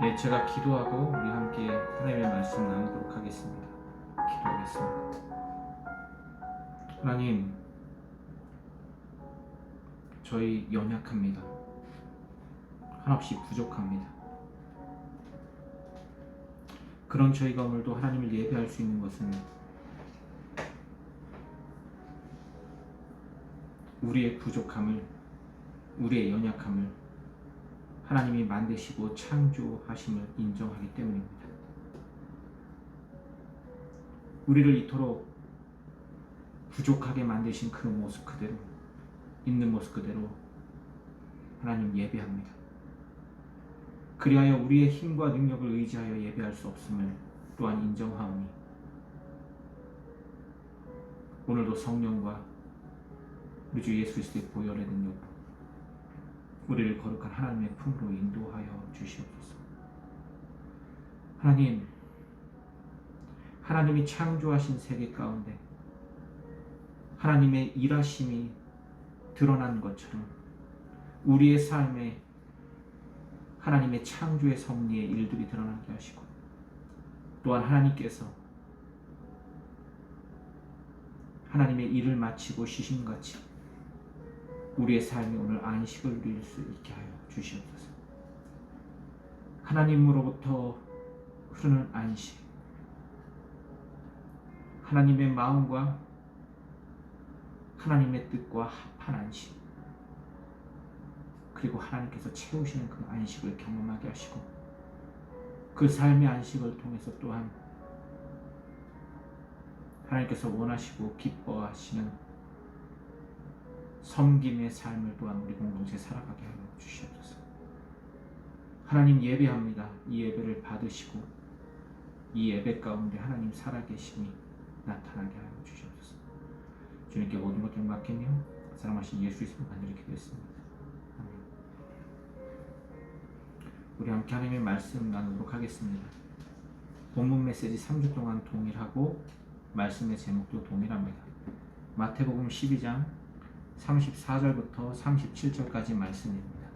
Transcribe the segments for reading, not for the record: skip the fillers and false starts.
네, 제가 기도하고 우리 함께 하나님의 말씀 나누도록 하겠습니다. 기도하겠습니다. 하나님, 저희 연약합니다. 한없이 부족합니다. 그런 저희가 오늘도 하나님을 예배할 수 있는 것은 우리의 부족함을, 우리의 연약함을 하나님이 만드시고 창조하심을 인정하기 때문입니다. 우리를 이토록 부족하게 만드신 그 모습 그대로, 있는 모습 그대로 하나님 예배합니다. 그리하여 우리의 힘과 능력을 의지하여 예배할 수 없음을 또한 인정하오니 오늘도 성령과 우리 주 예수 그리스도의 보혈의 능력으로 우리를 거룩한 하나님의 품으로 인도하여 주시옵소서. 하나님, 하나님이 창조하신 세계 가운데 하나님의 일하심이 드러난 것처럼 우리의 삶에 하나님의 창조의 섭리의 일들이 드러나게 하시고 또한 하나님께서 하나님의 일을 마치고 쉬심같이 우리의 삶이 오늘 안식을 누릴 수 있게 하여 주시옵소서. 하나님으로부터 흐르는 안식, 하나님의 마음과 하나님의 뜻과 합한 안식, 그리고 하나님께서 채우시는 그 안식을 경험하게 하시고 그 삶의 안식을 통해서 또한 하나님께서 원하시고 기뻐하시는 섬김의 삶을 또한 우리 공동체에 살아가게 하여 주시옵소서. 하나님 예배합니다. 이 예배를 받으시고 이 예배 가운데 하나님 살아계심이 나타나게 하여 주시옵소서. 주님께 모든 것을 맡기며 사랑하신 예수 그리스도 간절히 기도했습니다. 아멘. 우리 함께 하나님의 말씀 나누도록 하겠습니다. 본문 메시지 3주 동안 동일하고 말씀의 제목도 동일합니다. 마태복음 12장 34절부터 37절까지 말씀입니다.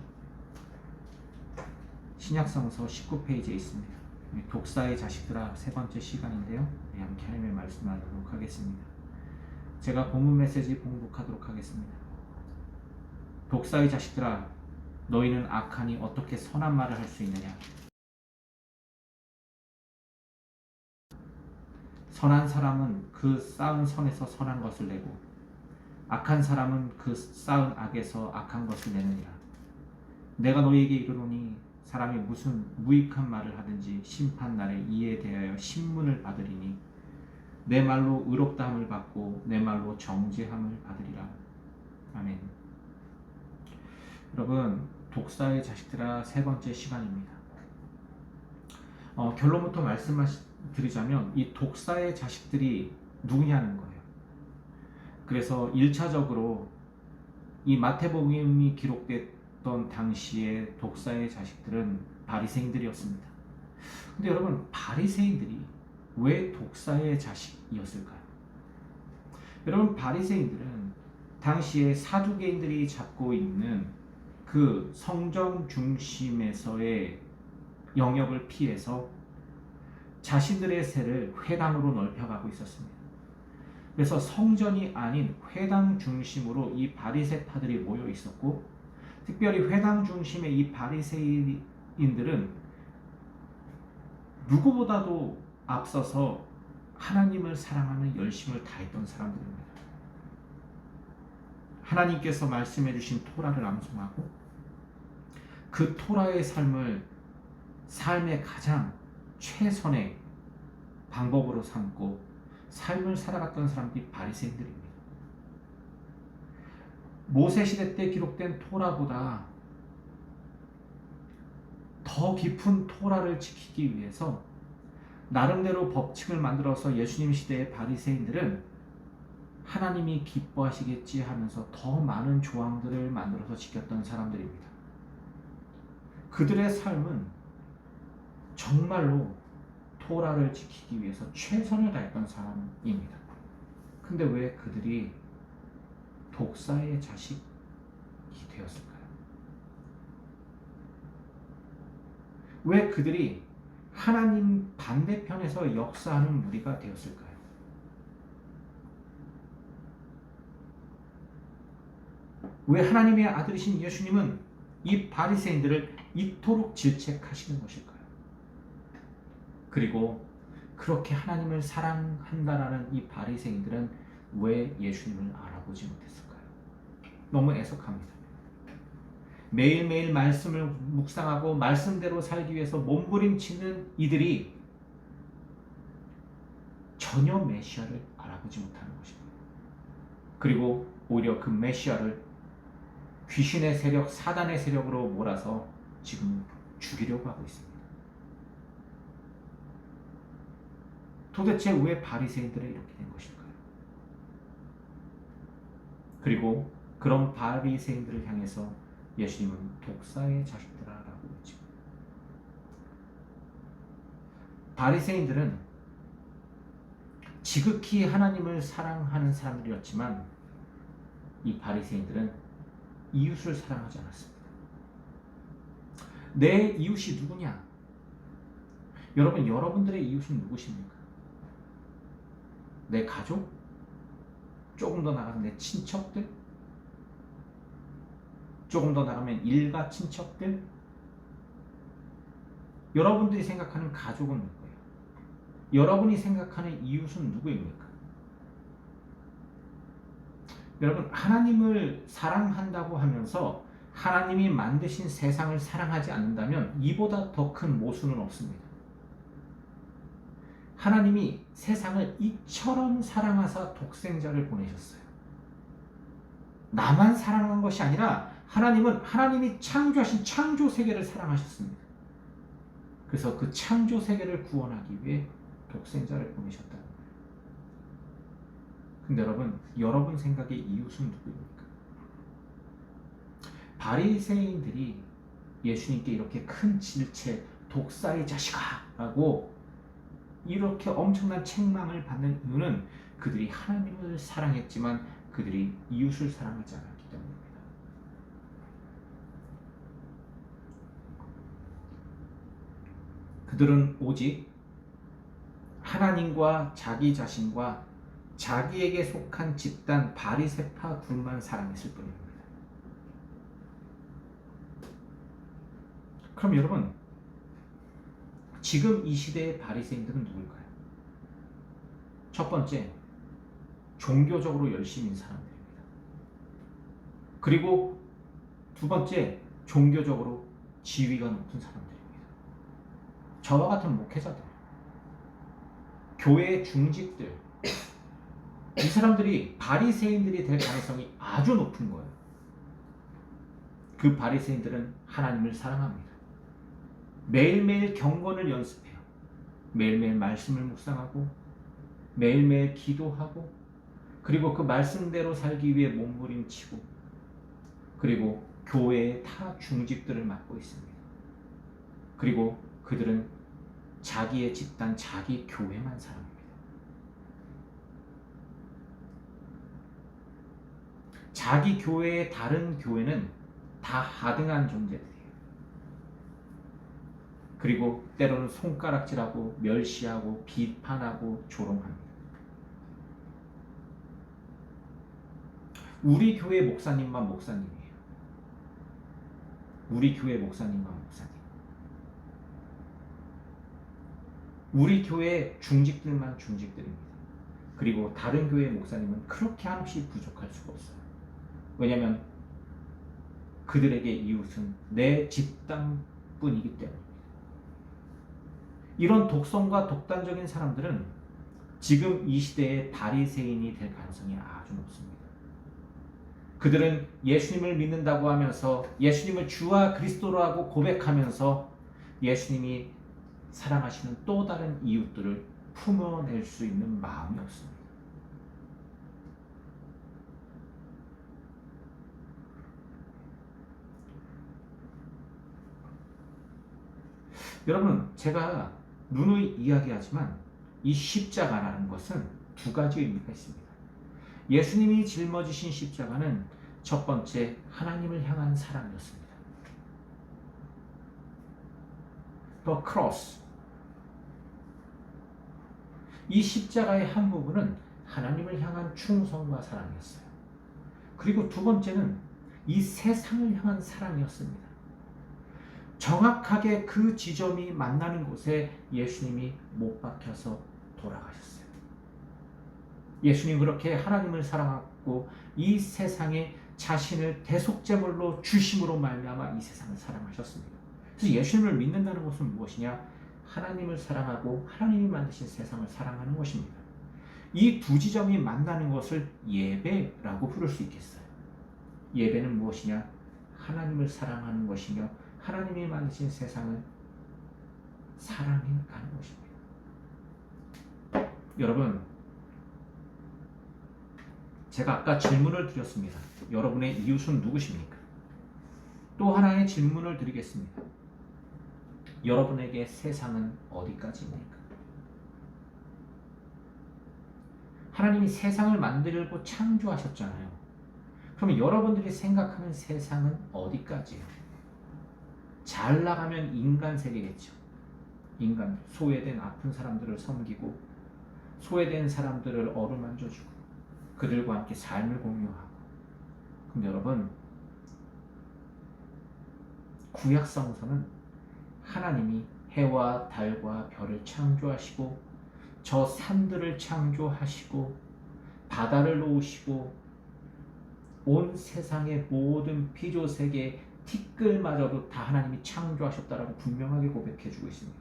신약성서 19페이지에 있습니다. 독사의 자식들아 세 번째 시간인데요. 우리 함께 하나님의 말씀 나누도록 하겠습니다. 제가 본문 메시지 봉독하도록 하겠습니다. 독사의 자식들아 너희는 악하니 어떻게 선한 말을 할 수 있느냐? 선한 사람은 그 쌓은 선에서 선한 것을 내고 악한 사람은 그 쌓은 악에서 악한 것을 내느니라. 내가 너희에게 이르노니 사람이 무슨 무익한 말을 하든지 심판날에 이에 대하여 신문을 받으리니 내 말로 의롭다함을 받고 내 말로 정죄함을 받으리라. 아멘. 여러분, 독사의 자식들아 세 번째 시간입니다. 결론부터 말씀드리자면 이 독사의 자식들이 누구냐는 거예요. 그래서 1차적으로 이 마태복음이 기록됐던 당시의 독사의 자식들은 바리새인들이었습니다. 근데 여러분, 바리새인들이 왜 독사의 자식이었을까요? 여러분, 바리새인들은 당시에 사두개인들이 잡고 있는 그 성전 중심에서의 영역을 피해서 자신들의 세를 회당으로 넓혀가고 있었습니다. 그래서 성전이 아닌 회당 중심으로 이 바리새파들이 모여 있었고, 특별히 회당 중심의 이 바리새인들은 누구보다도 앞서서 하나님을 사랑하는 열심을 다했던 사람들입니다. 하나님께서 말씀해 주신 토라를 암송하고 그 토라의 삶의 가장 최선의 방법으로 삼고 삶을 살아갔던 사람들이 바리새인들입니다. 모세 시대 때 기록된 토라보다 더 깊은 토라를 지키기 위해서 나름대로 법칙을 만들어서 예수님 시대의 바리새인들은 하나님이 기뻐하시겠지 하면서 더 많은 조항들을 만들어서 지켰던 사람들입니다. 그들의 삶은 정말로 토라를 지키기 위해서 최선을 다했던 사람입니다. 근데 왜 그들이 독사의 자식이 되었을까요? 왜 그들이 하나님 반대편에서 역사하는 무리가 되었을까요? 왜 하나님의 아들이신 예수님은 이 바리새인들을 이토록 질책하시는 것일까요? 그리고 그렇게 하나님을 사랑한다라는 이 바리새인들은 왜 예수님을 알아보지 못했을까요? 너무 애석합니다. 매일매일 말씀을 묵상하고 말씀대로 살기 위해서 몸부림치는 이들이 전혀 메시아를 알아보지 못하는 것입니다. 그리고 오히려 그 메시아를 귀신의 세력, 사단의 세력으로 몰아서 지금 죽이려고 하고 있습니다. 도대체 왜 바리새인들은 이렇게 된 것일까요? 그리고 그런 바리새인들을 향해서 예수님은 독사의 자식들아라고 했죠. 바리새인들은 지극히 하나님을 사랑하는 사람들이었지만 이 바리새인들은 이웃을 사랑하지 않았습니다. 내 이웃이 누구냐? 여러분들의 이웃은 누구십니까? 내 가족? 조금 더 나가면 내 친척들? 조금 더 나가면 일가 친척들? 여러분들이 생각하는 가족은 누구예요? 여러분이 생각하는 이웃은 누구입니까? 여러분, 하나님을 사랑한다고 하면서 하나님이 만드신 세상을 사랑하지 않는다면 이보다 더 큰 모순은 없습니다. 하나님이 세상을 이처럼 사랑하사 독생자를 보내셨어요. 나만 사랑한 것이 아니라 하나님은 하나님이 창조하신 창조 세계를 사랑하셨습니다. 그래서 그 창조 세계를 구원하기 위해 독생자를 보내셨다는 거예요. 근데 여러분 생각에 이웃은 누구입니까? 바리새인들이 예수님께 이렇게 큰 질책, 독사의 자식아! 라고 이렇게 엄청난 책망을 받는 이유는 그들이 하나님을 사랑했지만 그들이 이웃을 사랑하지 않았기 때문입니다. 그들은 오직 하나님과 자기 자신과 자기에게 속한 집단 바리새파 둘만 사랑했을 뿐입니다. 그럼 여러분, 지금 이 시대의 바리새인들은 누굴까요? 첫 번째, 종교적으로 열심인 사람들입니다. 그리고 두 번째, 종교적으로 지위가 높은 사람들입니다. 저와 같은 목회자들, 교회의 중직들, 이 사람들이 바리새인들이 될 가능성이 아주 높은 거예요. 그 바리새인들은 하나님을 사랑합니다. 매일매일 경건을 연습해요. 매일매일 말씀을 묵상하고 매일매일 기도하고 그리고 그 말씀대로 살기 위해 몸부림치고 그리고 교회의 타 중직들을 맡고 있습니다. 그리고 그들은 자기의 집단, 자기 교회만 사랑합니다. 자기 교회의 다른 교회는 다 하등한 존재들이에요. 그리고 때로는 손가락질하고 멸시하고 비판하고 조롱합니다. 우리 교회 목사님만 목사님이에요. 우리 교회 목사님만 목사님. 우리 교회 중직들만 중직들입니다. 그리고 다른 교회 목사님은 그렇게 한없이 부족할 수가 없어요. 왜냐하면 그들에게 이웃은 내 집단뿐이기 때문입니다. 이런 독선과 독단적인 사람들은 지금 이 시대의 바리새인이 될 가능성이 아주 높습니다. 그들은 예수님을 믿는다고 하면서 예수님을 주와 그리스도라고 고백하면서 예수님이 사랑하시는 또 다른 이웃들을 품어낼 수 있는 마음이 없습니다. 여러분, 제가 누누이 이야기하지만 이 십자가라는 것은 두 가지 의미가 있습니다. 예수님이 짊어지신 십자가는 첫 번째 하나님을 향한 사랑이었습니다. the cross. 이 십자가의 한 부분은 하나님을 향한 충성과 사랑이었어요. 그리고 두 번째는 이 세상을 향한 사랑이었습니다. 정확하게 그 지점이 만나는 곳에 예수님이 못 박혀서 돌아가셨어요. 예수님 그렇게 하나님을 사랑하고 이 세상에 자신을 대속제물로 주심으로 말미암아 이 세상을 사랑하셨습니다. 그래서 예수님을 믿는다는 것은 무엇이냐? 하나님을 사랑하고 하나님이 만드신 세상을 사랑하는 것입니다. 이 두 지점이 만나는 것을 예배라고 부를 수 있겠어요. 예배는 무엇이냐? 하나님을 사랑하는 것이며 하나님이 만드신 세상을 사랑해 가는 것입니다. 여러분, 제가 아까 질문을 드렸습니다. 여러분의 이웃은 누구십니까? 또 하나의 질문을 드리겠습니다. 여러분에게 세상은 어디까지입니까? 하나님이 세상을 만들고 창조하셨잖아요. 그러면 여러분들이 생각하는 세상은 어디까지예요? 잘 나가면 인간 세계겠죠. 인간, 소외된 아픈 사람들을 섬기고 소외된 사람들을 어루만져주고 그들과 함께 삶을 공유하고. 근데 여러분, 구약 성서는 하나님이 해와 달과 별을 창조하시고 저 산들을 창조하시고 바다를 놓으시고 온 세상의 모든 피조세계 티끌마저도 다 하나님이 창조하셨다라고 분명하게 고백해주고 있습니다.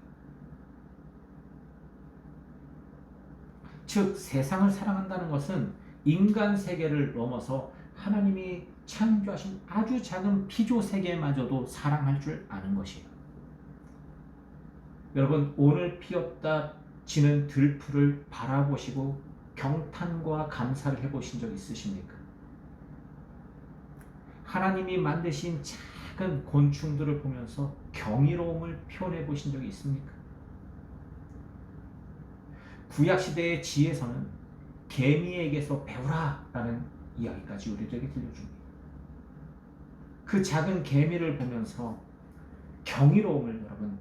즉 세상을 사랑한다는 것은 인간 세계를 넘어서 하나님이 창조하신 아주 작은 피조세계마저도 사랑할 줄 아는 것이에요. 여러분, 오늘 피었다 지는 들풀을 바라보시고 경탄과 감사를 해보신 적 있으십니까? 하나님이 만드신 작은 곤충들을 보면서 경이로움을 표현해 보신 적이 있습니까? 구약시대의 지혜서는 개미에게서 배우라 라는 이야기까지 우리들에게 들려줍니다. 그 작은 개미를 보면서 경이로움을 여러분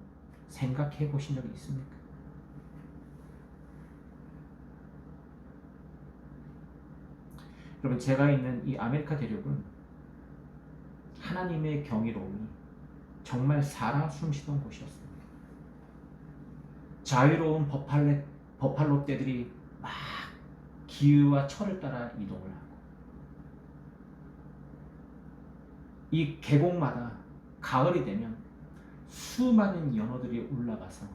생각해 보신 적이 있습니까? 여러분, 제가 있는 이 아메리카 대륙은 하나님의 경이로움이 정말 살아 숨쉬던 곳이었습니다. 자유로운 버팔로 떼들이 막 기후와 철을 따라 이동을 하고 이 계곡마다 가을이 되면 수많은 연어들이 올라가서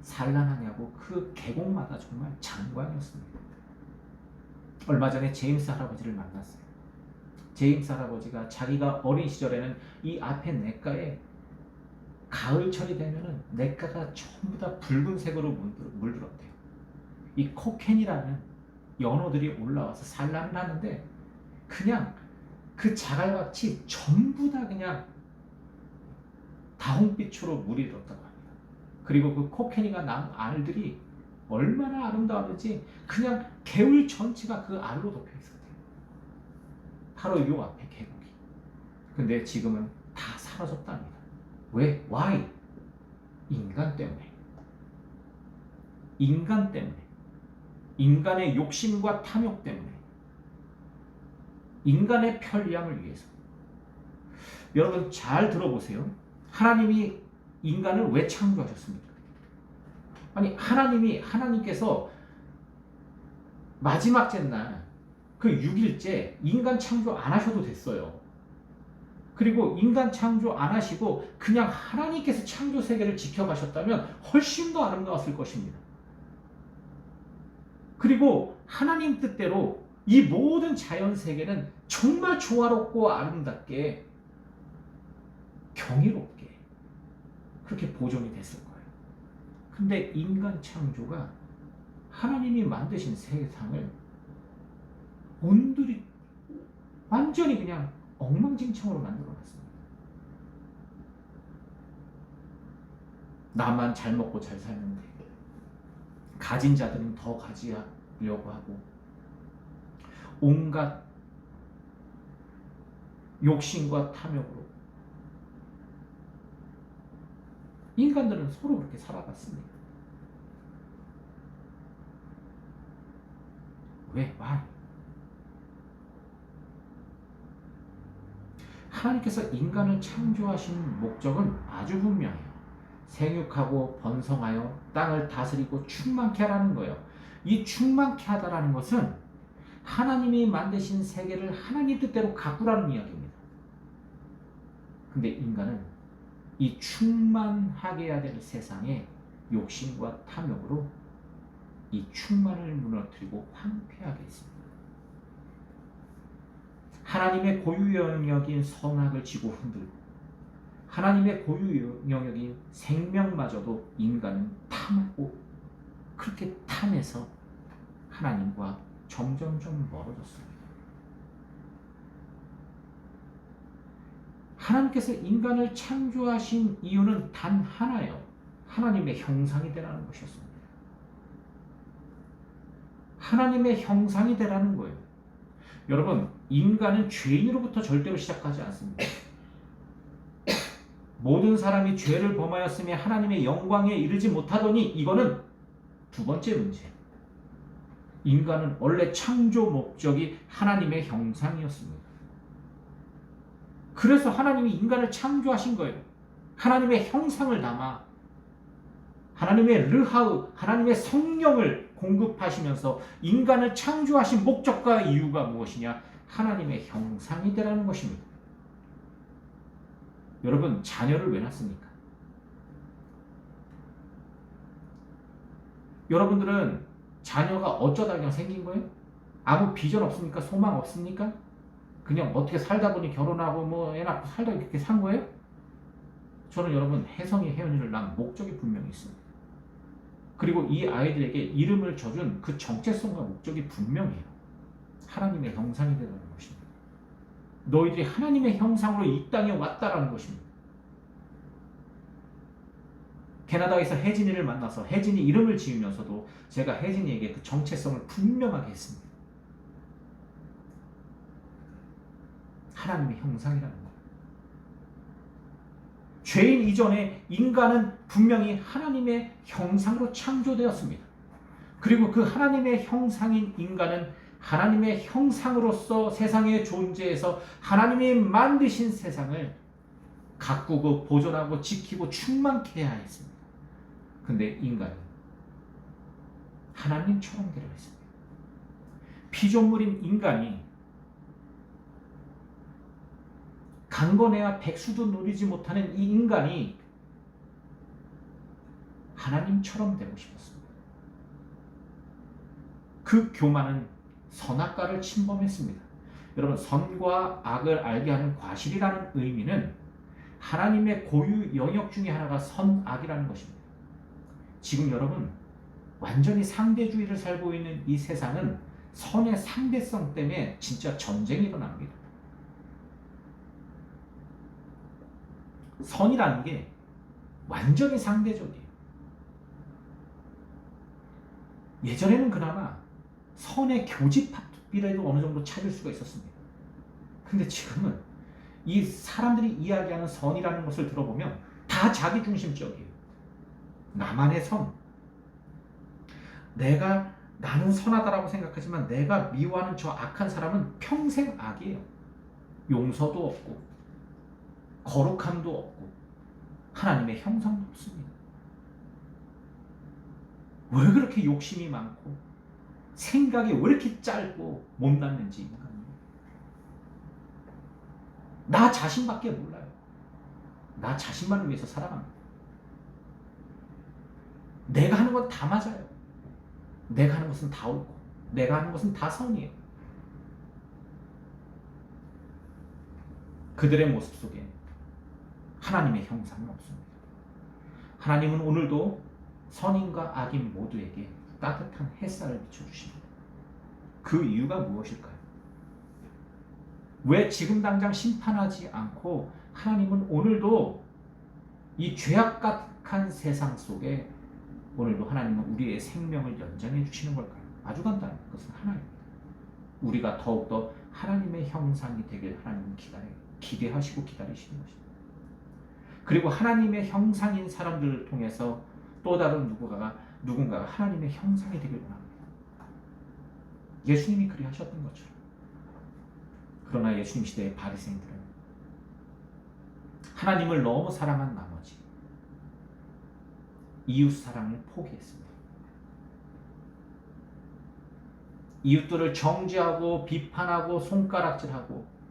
산란하냐고 그 계곡마다 정말 장관이었습니다. 얼마 전에 제임스 할아버지를 만났어요. 제임스 할아버지가 자기가 어린 시절에는 이 앞에 냇가에 가을철이 되면은 냇가가 전부 다 붉은색으로 물들었대요. 이 코캔이라는 연어들이 올라와서 산란을 하는데 그냥 그 자갈밭이 전부 다 그냥 다홍빛으로 물이 들었다고 합니다. 그리고 그 코캔이가 난 알들이 얼마나 아름다웠는지 그냥 개울 전체가 그 알로 덮여 있었대요. 바로 요 앞에 계곡이. 근데 지금은 다 사라졌답니다. 왜? Why? 인간 때문에. 인간 때문에. 인간의 욕심과 탐욕 때문에. 인간의 편리함을 위해서. 여러분 잘 들어보세요. 하나님이 인간을 왜 창조하셨습니까? 아니 하나님께서 마지막 날 그 6일째 인간 창조 안 하셔도 됐어요. 그리고 인간 창조 안 하시고 그냥 하나님께서 창조 세계를 지켜가셨다면 훨씬 더 아름다웠을 것입니다. 그리고 하나님 뜻대로 이 모든 자연 세계는 정말 조화롭고 아름답게 경이롭게 그렇게 보존이 됐을 거예요. 근데 인간 창조가 하나님이 만드신 세상을 온들이 완전히 그냥 엉망진창으로 만들어놨습니다. 나만 잘 먹고 잘 사는데 가진 자들은 더 가지려고 하고 온갖 욕심과 탐욕으로 인간들은 서로 그렇게 살아갔습니다. 왜? Why? 하나님께서 인간을 창조하신 목적은 아주 분명해요. 생육하고 번성하여 땅을 다스리고 충만케 하라는 거예요. 이 충만케 하다라는 것은 하나님이 만드신 세계를 하나님 뜻대로 가꾸라는 이야기입니다. 근데 인간은 이 충만하게 해야 될 세상에 욕심과 탐욕으로 이 충만을 무너뜨리고 황폐하게 했습니다. 하나님의 고유 영역인 선악을 지고 흔들고 하나님의 고유 영역인 생명마저도 인간은 탐하고 그렇게 탐해서 하나님과 점점점 멀어졌습니다. 하나님께서 인간을 창조하신 이유는 단 하나예요. 하나님의 형상이 되라는 것이었습니다. 하나님의 형상이 되라는 거예요. 여러분, 인간은 죄인으로부터 절대로 시작하지 않습니다. 모든 사람이 죄를 범하였으며 하나님의 영광에 이르지 못하더니 이거는 두 번째 문제예요. 인간은 원래 창조 목적이 하나님의 형상이었습니다. 그래서 하나님이 인간을 창조하신 거예요. 하나님의 형상을 담아 하나님의 르하우, 하나님의 성령을 공급하시면서 인간을 창조하신 목적과 이유가 무엇이냐? 하나님의 형상이 되라는 것입니다. 여러분, 자녀를 왜 낳습니까? 여러분들은 자녀가 어쩌다 그냥 생긴 거예요? 아무 비전 없습니까? 소망 없습니까? 그냥 어떻게 살다 보니 결혼하고 뭐 애 낳고 살다 이렇게 산 거예요? 저는 여러분, 혜성이 혜연이를 낳은 목적이 분명히 있습니다. 그리고 이 아이들에게 이름을 줘준 그 정체성과 목적이 분명해요. 하나님의 형상이 되는 것입니다. 너희들이 하나님의 형상으로 이 땅에 왔다라는 것입니다. 캐나다에서 혜진이를 만나서 혜진이 이름을 지으면서도 제가 혜진이에게 그 정체성을 분명하게 했습니다. 하나님의 형상이라는 거예요. 죄인 이전에 인간은 분명히 하나님의 형상으로 창조되었습니다. 그리고 그 하나님의 형상인 인간은 하나님의 형상으로서 세상에 존재해서 하나님이 만드신 세상을 가꾸고 보존하고 지키고 충만케 해야 했습니다. 근데 인간은 하나님처럼 되려 있습니다. 피조물인 인간이 강건해야 백수도 누리지 못하는 이 인간이 하나님처럼 되고 싶었습니다. 그 교만은 선악과를 침범했습니다. 여러분, 선과 악을 알게 하는 과실이라는 의미는 하나님의 고유 영역 중에 하나가 선악이라는 것입니다. 지금 여러분, 완전히 상대주의를 살고 있는 이 세상은 선의 상대성 때문에 진짜 전쟁이 일어납니다. 선이라는 게 완전히 상대적이에요. 예전에는 그나마 선의 교집합이라도 어느 정도 찾을 수가 있었습니다. 근데 지금은 이 사람들이 이야기하는 선이라는 것을 들어보면 다 자기중심적이에요. 나만의 선. 나는 선하다라고 생각하지만 내가 미워하는 저 악한 사람은 평생 악이에요. 용서도 없고 거룩함도 없고 하나님의 형상도 없습니다. 왜 그렇게 욕심이 많고 생각이 왜 이렇게 짧고 못났는지 나 자신밖에 몰라요. 나 자신만을 위해서 살아갑니다. 내가 하는 건 다 맞아요. 내가 하는 것은 다 옳고 내가 하는 것은 다 선이에요. 그들의 모습 속에 하나님의 형상은 없습니다. 하나님은 오늘도 선인과 악인 모두에게 따뜻한 햇살을 비춰주십니다. 그 이유가 무엇일까요? 왜 지금 당장 심판하지 않고 하나님은 오늘도 이 죄악각한 세상 속에 오늘도 하나님은 우리의 생명을 연장해 주시는 걸까요? 아주 간단한 것은 하나입니다. 우리가 더욱더 하나님의 형상이 되길 하나님은 기대하시고 기다리시는 것입니다. 그리고 하나님의 형상인 사람들을 통해서 또 다른 누군가가 하나님의 형상이 되길 원합니다. 예수님이 그리 하셨던 것처럼. 그러나 예수님 시대의 바리새인들은 하나님을 너무 사랑한 나머지 이웃 사랑을 포기했습니다. 이웃들을 정죄하고 비판하고 손가락질하고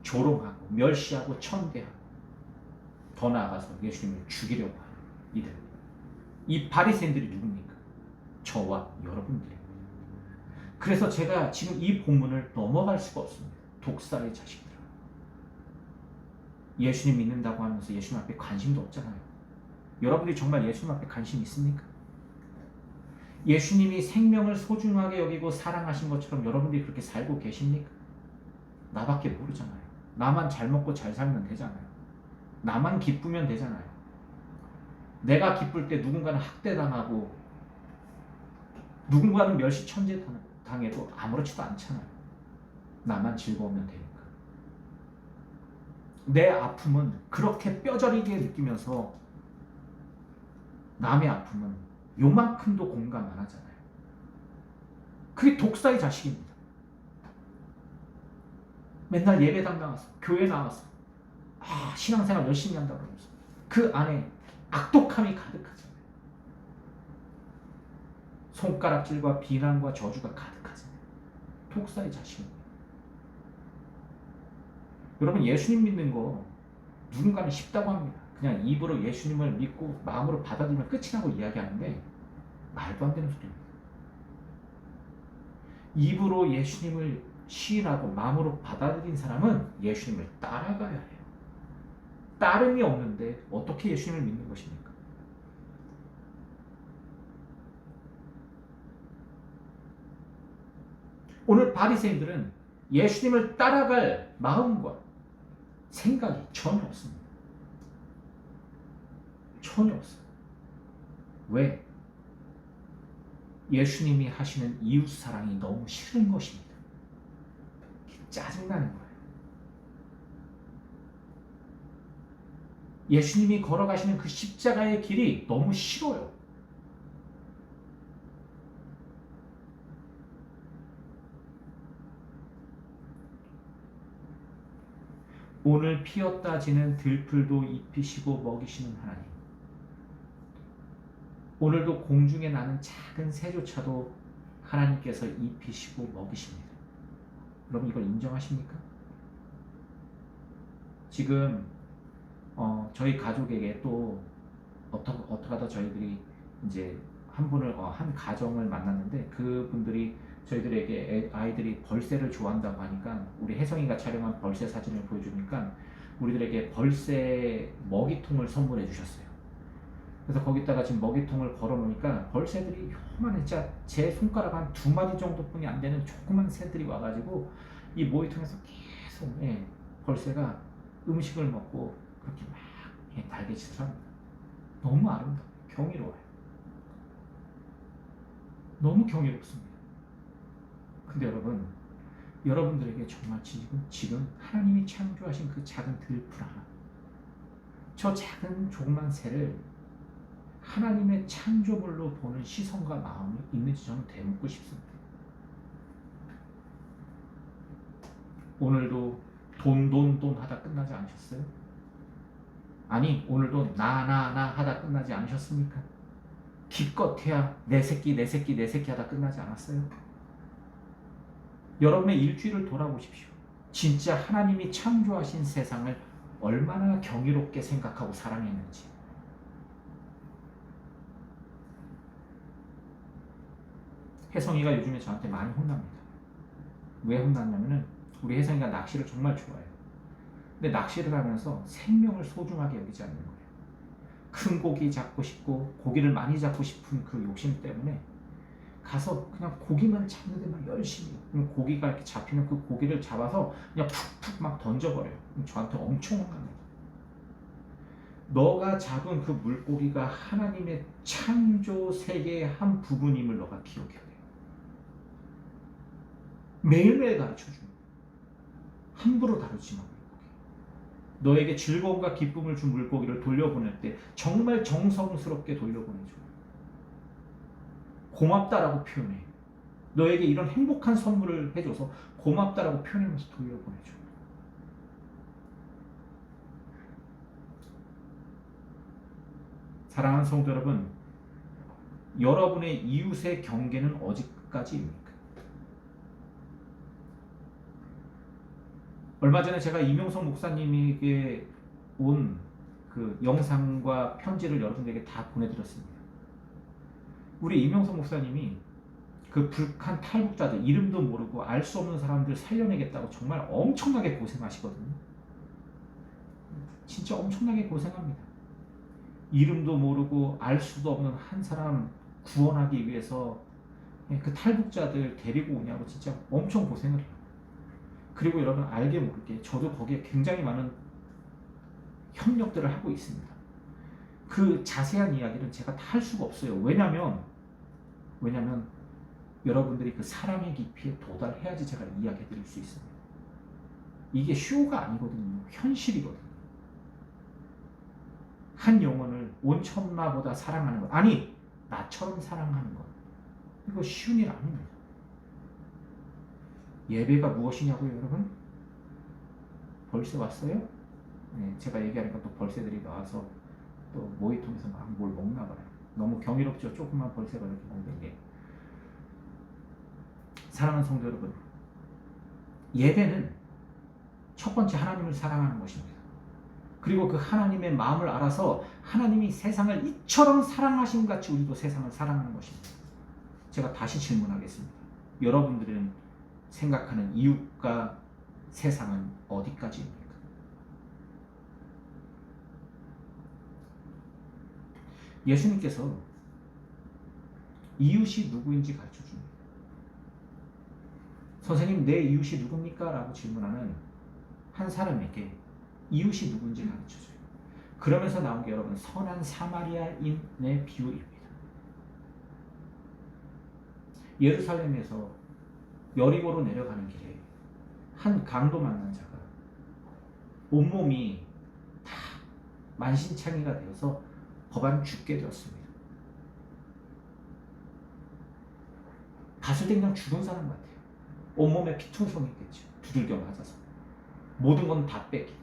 조롱하고 멸시하고 천대하고 더 나아가서 예수님을 죽이려고 하는 이들. 이 바리새인들이 누굽니까? 저와 여러분들입니다. 그래서 제가 지금 이 본문을 넘어갈 수가 없습니다. 독사의 자식들. 예수님 믿는다고 하면서 예수님 앞에 관심도 없잖아요. 여러분들이 정말 예수님 앞에 관심 있습니까? 예수님이 생명을 소중하게 여기고 사랑하신 것처럼 여러분들이 그렇게 살고 계십니까? 나밖에 모르잖아요. 나만 잘 먹고 잘 살면 되잖아요. 나만 기쁘면 되잖아요. 내가 기쁠 때 누군가는 학대당하고 누군가는 멸시천재 당해도 아무렇지도 않잖아요. 나만 즐거우면 되니까. 내 아픔은 그렇게 뼈저리게 느끼면서 남의 아픔은 요만큼도 공감 안 하잖아요. 그게 독사의 자식입니다. 맨날 예배당 나와서 교회 나와서 신앙생활 열심히 한다고 그러면서 그 안에 악독함이 가득하잖아요. 손가락질과 비난과 저주가 가득하잖아요. 독사의 자식입니다. 여러분 예수님 믿는 거 누군가는 쉽다고 합니다. 그냥 입으로 예수님을 믿고 마음으로 받아들이면 끝이라고 이야기하는데 말도 안 되는 소리입니다. 입으로 예수님을 시인하고 마음으로 받아들인 사람은 예수님을 따라가야 해요. 따름이 없는데 어떻게 예수님을 믿는 것입니까? 오늘 바리새인들은 예수님을 따라갈 마음과 생각이 전혀 없습니다. 전혀 없어요. 왜? 예수님이 하시는 이웃사랑이 너무 싫은 것입니다. 짜증나는 거예요. 예수님이 걸어가시는 그 십자가의 길이 너무 싫어요. 오늘 피었다 지는 들풀도 입히시고 먹이시는 하나님. 오늘도 공중에 나는 작은 새조차도 하나님께서 입히시고 먹이십니다. 여러분 이걸 인정하십니까? 지금 저희 가족에게 또 어떻게 하다 저희들이 이제 한 가정을 만났는데 그분들이 저희들에게 아이들이 벌새를 좋아한다고 하니까 우리 혜성이가 촬영한 벌새 사진을 보여주니까 우리들에게 벌새 먹이통을 선물해 주셨어요. 그래서 거기다가 지금 먹이통을 걸어 놓으니까 벌새들이 요만해, 진짜 제 손가락 한 2마디 정도뿐이 안 되는 조그만 새들이 와가지고 이 먹이통에서 계속 벌새가 음식을 먹고 그렇게 막 달개짓을 합니다. 너무 아름다워요. 경이로워요. 너무 경이롭습니다. 근데 여러분, 여러분들에게 정말 지금 하나님이 창조하신 그 작은 들풀 하나, 저 작은 조그만 새를 하나님의 창조물로 보는 시선과 마음이 있는지 저는 되묻고 싶습니다. 오늘도 돈 하다 끝나지 않으셨어요? 아니 오늘도 나 하다 끝나지 않으셨습니까? 기껏해야 내 새끼 하다 끝나지 않았어요? 여러분의 일주일을 돌아보십시오. 진짜 하나님이 창조하신 세상을 얼마나 경이롭게 생각하고 사랑했는지. 혜성이가 요즘에 저한테 많이 혼납니다. 왜 혼났냐면은 우리 혜성이가 낚시를 정말 좋아해요. 근데 낚시를 하면서 생명을 소중하게 여기지 않는 거예요. 큰 고기 잡고 싶고 고기를 많이 잡고 싶은 그 욕심 때문에 가서 그냥 고기만 잡는데 막 열심히, 그럼 고기가 이렇게 잡히면 그 고기를 잡아서 그냥 푹푹 막 던져버려요. 저한테 엄청 혼납니다. 너가 잡은 그 물고기가 하나님의 창조 세계의 한 부분임을 너가 기억해야 돼요. 매일매일 가르쳐줍니다. 함부로 다루지 마. 너에게 즐거움과 기쁨을 준 물고기를 돌려보낼 때 정말 정성스럽게 돌려보내줘. 고맙다라고 표현해. 너에게 이런 행복한 선물을 해줘서 고맙다라고 표현하면서 돌려보내줘. 사랑하는 성도 여러분, 여러분의 이웃의 경계는 어디까지입니까? 얼마 전에 제가 이명성 목사님에게 온 그 영상과 편지를 여러분들에게 다 보내드렸습니다. 우리 이명성 목사님이 그 북한 탈북자들, 이름도 모르고 알 수 없는 사람들 살려내겠다고 정말 엄청나게 고생하시거든요. 진짜 엄청나게 고생합니다. 이름도 모르고 알 수도 없는 한 사람 구원하기 위해서 그 탈북자들 데리고 오냐고 진짜 엄청 고생을 해요. 그리고 여러분, 알게 모르게 저도 거기에 굉장히 많은 협력들을 하고 있습니다. 그 자세한 이야기는 제가 다 할 수가 없어요. 왜냐면 여러분들이 그 사랑의 깊이에 도달해야지 제가 이야기해 드릴 수 있습니다. 이게 쇼가 아니거든요. 현실이거든요. 한 영혼을 온 천하보다 사랑하는 것, 아니 나처럼 사랑하는 것, 이거 쉬운 일 아닙니다. 예배가 무엇이냐고요, 여러분? 벌써 왔어요? 네, 제가 얘기하니까 또 벌새들이 나와서 또 모이통에서 막 뭘 먹나 봐요. 너무 경이롭죠? 조그만 벌새가 이렇게 먹는 게. 사랑하는 성도 여러분, 예배는 첫 번째 하나님을 사랑하는 것입니다. 그리고 그 하나님의 마음을 알아서 하나님이 세상을 이처럼 사랑하신 같이 우리도 세상을 사랑하는 것입니다. 제가 다시 질문하겠습니다. 여러분들은 생각하는 이웃과 세상은 어디까지입니까? 예수님께서 이웃이 누구인지 가르쳐줍니다. 선생님, 내 이웃이 누굽니까? 라고 질문하는 한 사람에게 이웃이 누군지 가르쳐줘요. 그러면서 나온 게 여러분, 선한 사마리아인의 비유입니다. 예루살렘에서 여리고로 내려가는 길에 한 강도 만난 자가 온몸이 다 만신창이가 되어서 법안 죽게 되었습니다. 봤을 때 그냥 죽은 사람 같아요. 온몸에 피투성했겠죠. 두들겨 맞아서. 모든 건 다 뺏기.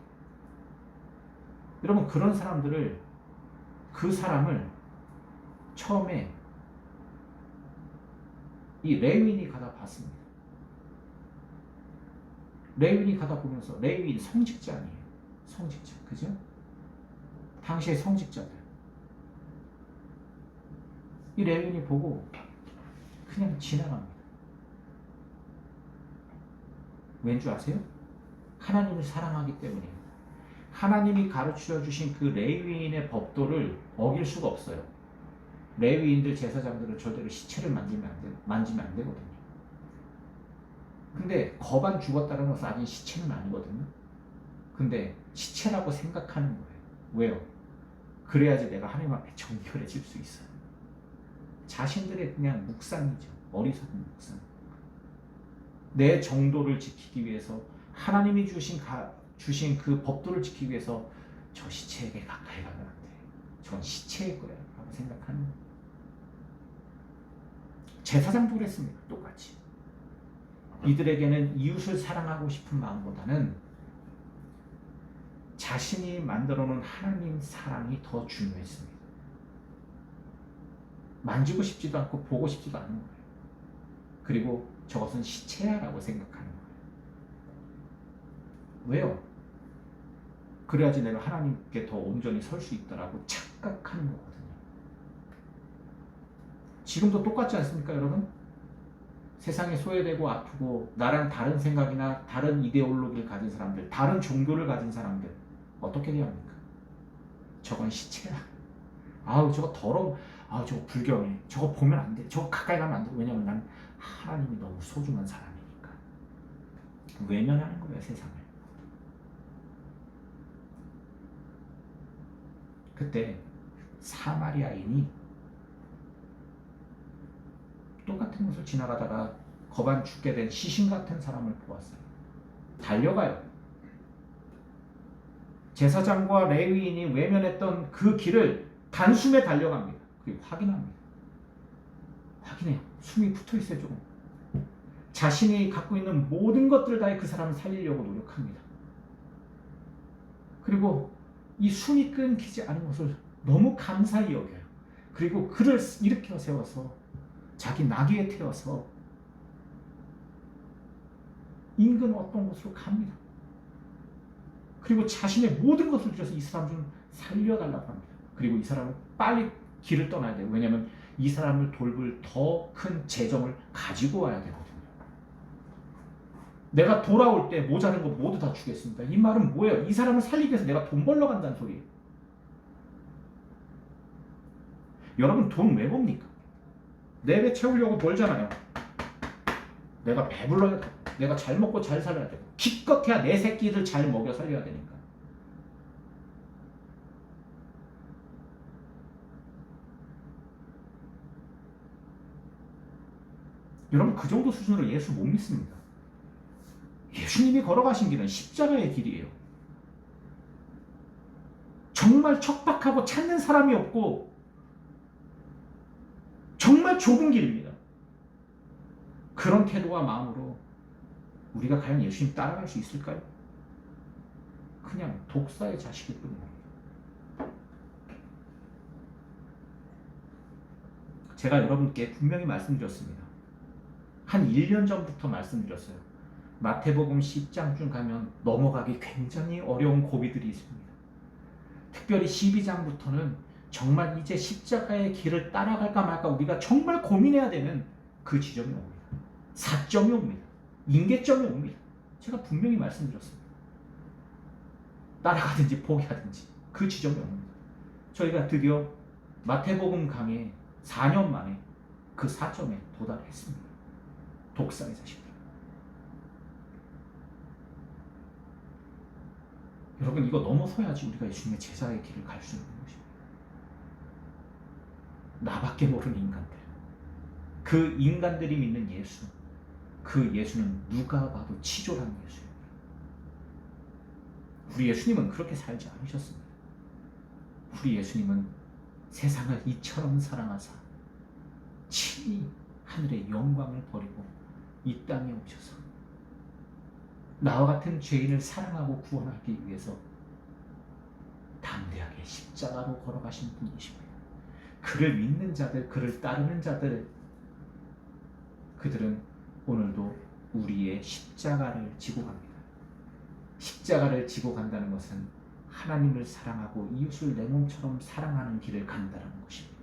여러분, 그런 사람들을, 그 사람을 처음에 이 레위인이 가다 봤습니다. 레위인이 가다 보면서, 레위인 성직자 아니에요. 성직자. 그죠? 당시의 성직자들. 이 레위인이 보고 그냥 지나갑니다. 왠 줄 아세요? 하나님을 사랑하기 때문입니다. 하나님이 가르쳐 주신 그 레위인의 법도를 어길 수가 없어요. 레위인들, 제사장들은 절대로 시체를 만지면 안 되거든요. 근데 거반 죽었다는 것은 아직 시체는 아니거든요. 근데 시체라고 생각하는 거예요. 왜요? 그래야지 내가 하나님 앞에 정결해질 수 있어요. 자신들의 그냥 묵상이죠. 어리석은 묵상. 내 정도를 지키기 위해서, 하나님이 주신 그 법도를 지키기 위해서 저 시체에게 가까이 가면 안 돼. 전 시체일 거야 라고 생각하는 거예요. 제사장도 그랬습니다. 똑같이. 이들에게는 이웃을 사랑하고 싶은 마음보다는 자신이 만들어 놓은 하나님 사랑이 더 중요했습니다. 만지고 싶지도 않고 보고 싶지도 않은 거예요. 그리고 저것은 시체야 라고 생각하는 거예요. 왜요? 그래야지 내가 하나님께 더 온전히 설 수 있다라고 착각하는 거거든요. 지금도 똑같지 않습니까, 여러분? 세상에 소외되고 아프고 나랑 다른 생각이나 다른 이데올로기를 가진 사람들, 다른 종교를 가진 사람들 어떻게 해야 합니까? 저건 시체야. 아우, 저거 더러워. 아우, 저거 불경해. 저거 보면 안 돼. 저거 가까이 가면 안 돼. 왜냐면 난 하나님이 너무 소중한 사람이니까. 외면하는 거예요, 세상을. 그때 사마리아인이 똑같은 곳을 지나가다가 거반 죽게 된 시신 같은 사람을 보았어요. 달려가요. 제사장과 레위인이 외면했던 그 길을 단숨에 달려갑니다. 그리고 확인합니다. 확인해요. 숨이 붙어 있어요, 조금. 자신이 갖고 있는 모든 것들을 다해 그 사람을 살리려고 노력합니다. 그리고 이 숨이 끊기지 않은 것을 너무 감사히 여겨요. 그리고 그를 일으켜 세워서 자기 나귀에 태워서 인근 어떤 곳으로 갑니다. 그리고 자신의 모든 것을 들여서 이 사람 좀 살려달라고 합니다. 그리고 이 사람은 빨리 길을 떠나야 돼요. 왜냐하면 이 사람을 돌볼 더 큰 재정을 가지고 와야 되거든요. 내가 돌아올 때 모자른 거 모두 다 주겠습니다. 이 말은 뭐예요? 이 사람을 살리기 위해서 내가 돈 벌러 간다는 소리예요. 여러분, 돈 왜 봅니까? 내 배 채우려고 벌잖아요. 내가 배불러야 돼. 내가 잘 먹고 잘 살아야 돼. 기껏해야 내 새끼들 잘 먹여 살려야 되니까. 여러분, 그 정도 수준으로 예수 못 믿습니다. 예수님이 걸어가신 길은 십자가의 길이에요. 정말 척박하고 찾는 사람이 없고 정말 좁은 길입니다. 그런 태도와 마음으로 우리가 과연 예수님 따라갈 수 있을까요? 그냥 독사의 자식일 뿐입니다. 제가 여러분께 분명히 말씀드렸습니다. 한 1년 전부터 말씀드렸어요. 마태복음 10장쯤 가면 넘어가기 굉장히 어려운 고비들이 있습니다. 특별히 12장부터는 정말 이제 십자가의 길을 따라갈까 말까 우리가 정말 고민해야 되는 그 지점이 옵니다. 사점이 옵니다. 임계점이 옵니다. 제가 분명히 말씀드렸습니다. 따라가든지 포기하든지 그 지점이 옵니다. 저희가 드디어 마태복음 강의 4년 만에 그 4점에 도달했습니다. 독사의 자식들. 여러분, 이거 넘어서야지 우리가 예수님의 제자의 길을 갈 수 있는 것입니다. 나밖에 모르는 인간들, 그 인간들이 믿는 예수, 그 예수는 누가 봐도 치졸한 예수입니다. 우리 예수님은 그렇게 살지 않으셨습니다. 우리 예수님은 세상을 이처럼 사랑하사 친히 하늘의 영광을 버리고 이 땅에 오셔서 나와 같은 죄인을 사랑하고 구원하기 위해서 담대하게 십자가로 걸어가신 분이십니다. 그를 믿는 자들, 그를 따르는 자들, 그들은 오늘도 우리의 십자가를 지고 갑니다. 십자가를 지고 간다는 것은 하나님을 사랑하고 이웃을 내 몸처럼 사랑하는 길을 간다는 것입니다.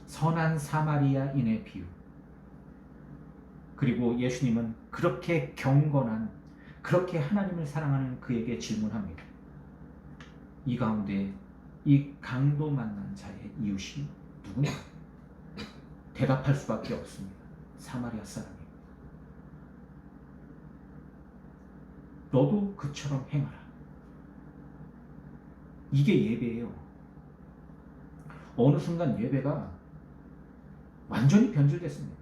선한 사마리아인의 비유. 그리고 예수님은 그렇게 경건한, 그렇게 하나님을 사랑하는 그에게 질문합니다. 이 가운데 이 강도 만난 자의 이웃이 누구냐? 대답할 수밖에 없습니다. 사마리아 사람입니다. 너도 그처럼 행하라. 이게 예배예요. 어느 순간 예배가 완전히 변질됐습니다.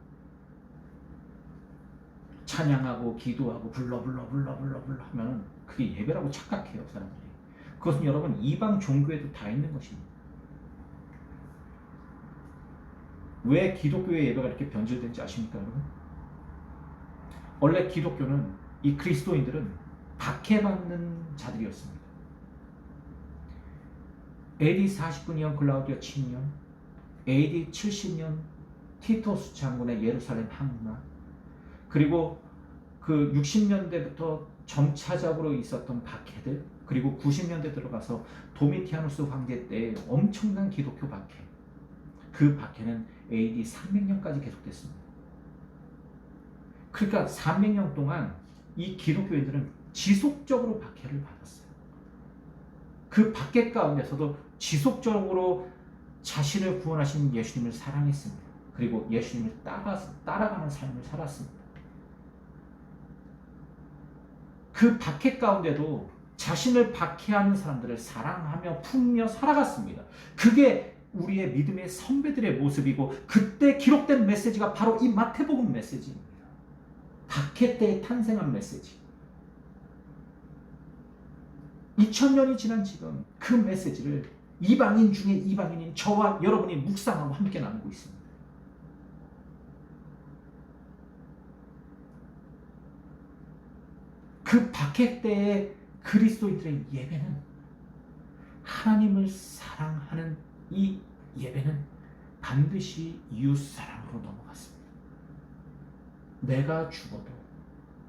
찬양하고 기도하고 불러 하면 그게 예배라고 착각해요, 사람들이. 그것은 여러분 이방 종교에도 다 있는 것입니다. 왜 기독교의 예배가 이렇게 변질된지 아십니까, 여러분? 원래 기독교는, 이 그리스도인들은 박해받는 자들이었습니다. AD 49년 글라우디오 침년, AD 70년 티토스 장군의 예루살렘 항마, 그리고 그 60년대부터 점차적으로 있었던 박해들, 그리고 90년대 들어가서 도미티아누스 황제 때의 엄청난 기독교 박해, 그 박해는 AD 300년까지 계속됐습니다. 그러니까 300년 동안 이 기독교인들은 지속적으로 박해를 받았어요. 그 박해 가운데서도 지속적으로 자신을 구원하신 예수님을 사랑했습니다. 그리고 예수님을 따라가는 삶을 살았습니다. 그 박해 가운데도 자신을 박해하는 사람들을 사랑하며 품며 살아갔습니다. 그게 우리의 믿음의 선배들의 모습이고 그때 기록된 메시지가 바로 이 마태복음 메시지입니다. 박해 때에 탄생한 메시지. 2000년이 지난 지금 그 메시지를 이방인 중에 이방인인 저와 여러분이 묵상하고 함께 나누고 있습니다. 그 박해 때의 그리스도인들의 예배는, 하나님을 사랑하는 이 예배는 반드시 이웃사랑으로 넘어갔습니다. 내가 죽어도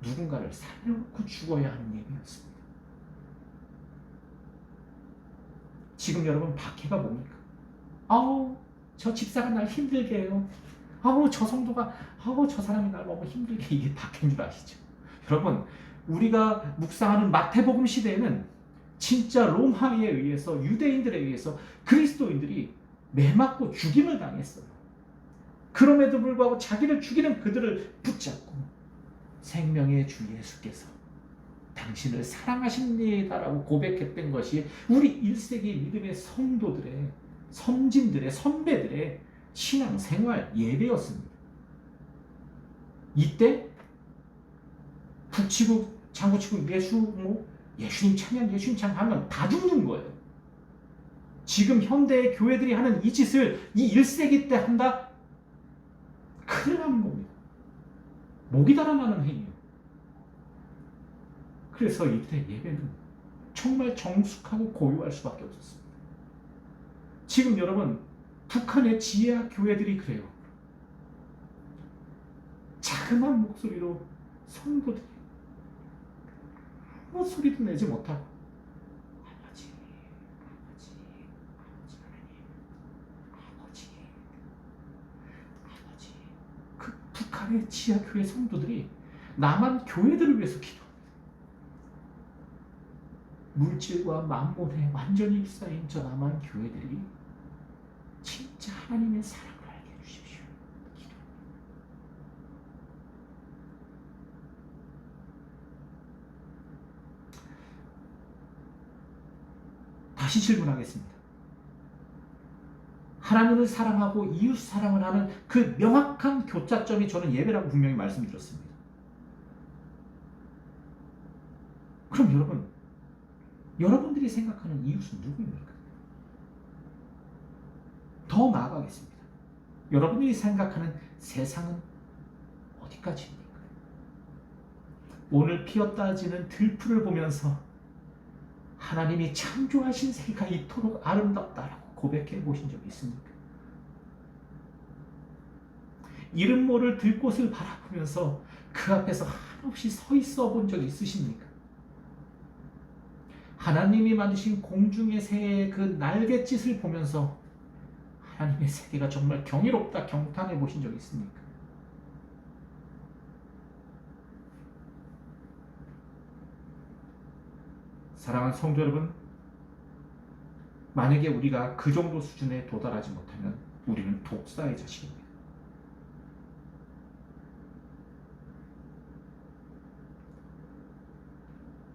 누군가를 살려놓고 죽어야 하는 예배였습니다. 지금 여러분 박해가 뭡니까? 아우, 저 집사가 날 힘들게 해요. 아우, 저 성도가, 아우, 저 사람이 날 너무 힘들게. 이게 박해인 줄 아시죠? 여러분, 우리가 묵상하는 마태복음 시대에는 진짜 로마에 의해서, 유대인들에 의해서 그리스도인들이 매맞고 죽임을 당했어요. 그럼에도 불구하고 자기를 죽이는 그들을 붙잡고 생명의 주 예수께서 당신을 사랑하십니다라고 고백했던 것이 우리 1세기 믿음의 성도들의, 선진들의, 선배들의 신앙생활 예배였습니다. 이때 북치고 장구치고 예수님 찬양, 예수님 찬양 하면 다 죽는 거예요. 지금 현대의 교회들이 하는 이 짓을 이 1세기 때 한다? 큰일 나는 겁니다. 목이 달아나는 행위예요. 그래서 이때 예배는 정말 정숙하고 고요할 수밖에 없었습니다. 지금 여러분, 북한의 지하 교회들이 그래요. 자그마한 목소리로 성도들이 아무 소리도 내지 못하고 아버지 그 북한의 지하 교회 성도들이 남한 교회들을 위해서 기도합니다. 물질과 만몬에 완전히 휩싸인 저 남한 교회들이 진짜 하나님의 사랑을 알게 해주십시오. 기도합니다. 다시 질문하겠습니다. 하나님을 사랑하고 이웃 사랑을 하는 그 명확한 교차점이 저는 예배라고 분명히 말씀드렸습니다. 그럼 여러분들이 생각하는 이웃은 누구입니까? 더 나아가겠습니다. 여러분들이 생각하는 세상은 어디까지입니까? 오늘 피었다 지는 들풀을 보면서 하나님이 창조하신 세계가 이토록 아름답다라고 고백해 보신 적이 있습니까? 이름 모를 들꽃을 바라보면서 그 앞에서 한없이 서 있어 본 적이 있으십니까? 하나님이 만드신 공중의 새의 그 날갯짓을 보면서 하나님의 세계가 정말 경이롭다 경탄해 보신 적이 있습니까? 사랑하는 성도 여러분, 만약에 우리가 그 정도 수준에 도달하지 못하면 우리는 독사의 자식입니다.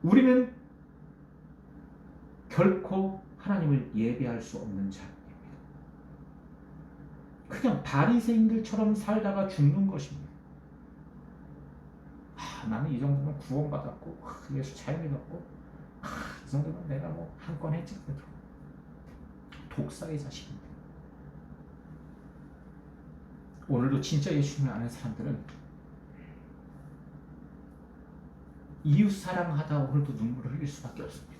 우리는 결코 하나님을 예배할 수 없는 자입니다. 그냥 바리새인들처럼 살다가 죽는 것입니다. 나는 이 정도면 구원받았고, 예수 잘 믿었고, 이 정도면 내가 한 건 했지. 독사의 자식입니다. 오늘도 진짜 예수님을 아는 사람들은 이웃 사랑하다 오늘도 눈물을 흘릴 수밖에 없습니다.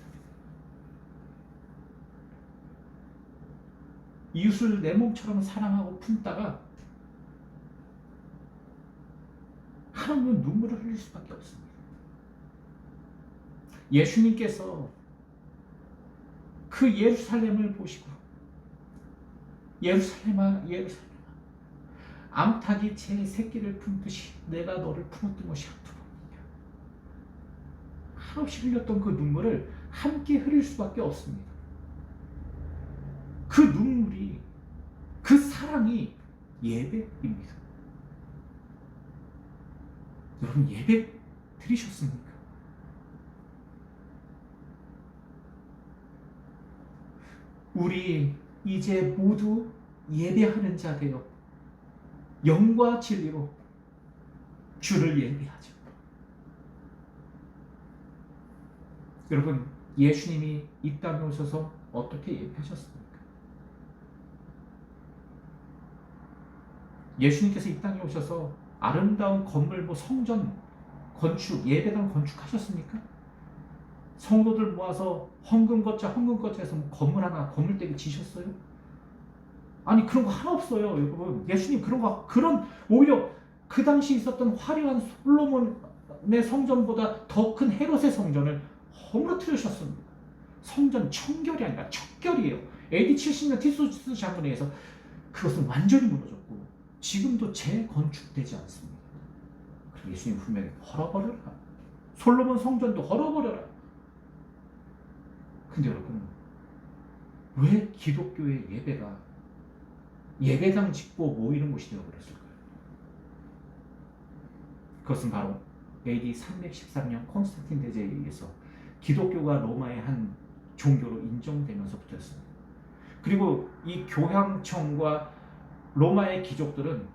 이웃을 내 몸처럼 사랑하고 품다가 하나님은 눈물을 흘릴 수밖에 없습니다. 예수님께서 그 예루살렘을 보시고 예루살렘아 예루살렘아 암탉이 제 새끼를 품듯이 내가 너를 품었던 것이 한두 번이냐. 한없이 흘렸던 그 눈물을 함께 흘릴 수밖에 없습니다. 그 눈물이, 그 사랑이 예배입니다. 여러분, 예배 드리셨습니까? 우리 이제 모두 예배하는 자 되어 영과 진리로 주를 예배하죠. 여러분, 예수님이 이 땅에 오셔서 어떻게 예배하셨습니까? 예수님께서 이 땅에 오셔서 아름다운 건물, 성전 건축, 예배당 건축하셨습니까? 성도들 모아서 헌금거짜 해서 건물 하나, 건물대기 지셨어요? 아니, 그런 거 하나 없어요, 여러분. 예수님 그런 오히려 그 당시 있었던 화려한 솔로몬의 성전보다 더 큰 헤롯의 성전을 허물어뜨리셨습니다. 성전 청결이 아니라 척결이에요. AD 70년 티투스 장군에 의해서 그것은 완전히 무너졌고 지금도 재건축되지 않습니다. 그리고 예수님 분명히 헐어버려라. 솔로몬 성전도 헐어버려라. 근데 여러분, 왜 기독교의 예배가 예배당 짓고 모이는 곳이 되어버렸을까요? 그것은 바로 AD 313년 콘스탄틴 대제에 의해서 기독교가 로마의 한 종교로 인정되면서부터였습니다. 그리고 이 교황청과 로마의 귀족들은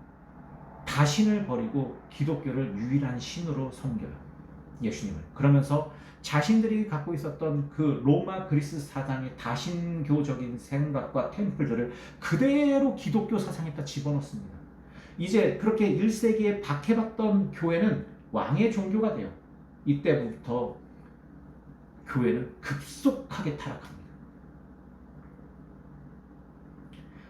다신을 버리고 기독교를 유일한 신으로 섬겨요. 예수님을. 그러면서 자신들이 갖고 있었던 그 로마 그리스 사상의 다신교적인 생각과 템플들을 그대로 기독교 사상에다 집어넣습니다. 이제 그렇게 1세기에 박해받던 교회는 왕의 종교가 돼요. 이때부터 교회는 급속하게 타락합니다.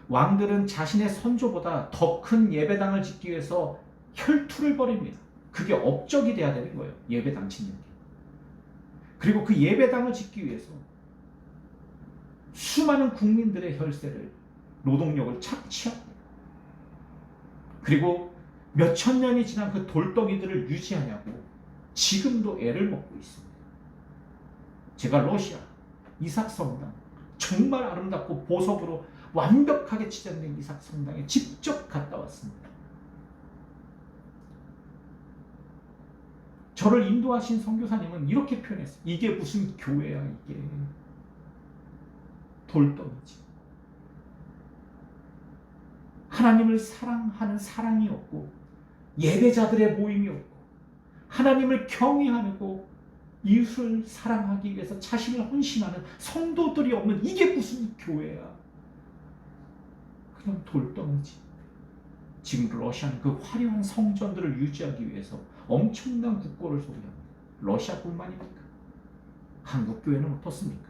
왕들은 자신의 선조보다 더 큰 예배당을 짓기 위해서 혈투를 벌입니다. 그게 업적이 돼야 되는 거예요. 예배당 짓는 게. 그리고 그 예배당을 짓기 위해서 수많은 국민들의 혈세를, 노동력을 착취합니다. 그리고 몇천 년이 지난 그 돌덩이들을 유지하냐고 지금도 애를 먹고 있습니다. 제가 러시아 이삭 성당, 정말 아름답고 보석으로 완벽하게 치장된 이삭 성당에 직접 갔다 왔습니다. 저를 인도하신 선교사님은 이렇게 표현했어요. 이게 무슨 교회야, 이게. 돌덩이지. 하나님을 사랑하는 사랑이 없고 예배자들의 모임이 없고 하나님을 경외하고 이웃을 사랑하기 위해서 자신을 헌신하는 성도들이 없는 이게 무슨 교회야. 그냥 돌덩이지. 지금 러시아는 그 화려한 성전들을 유지하기 위해서 엄청난 국고를 소비합니다. 러시아뿐만입니까? 한국 교회는 어떻습니까?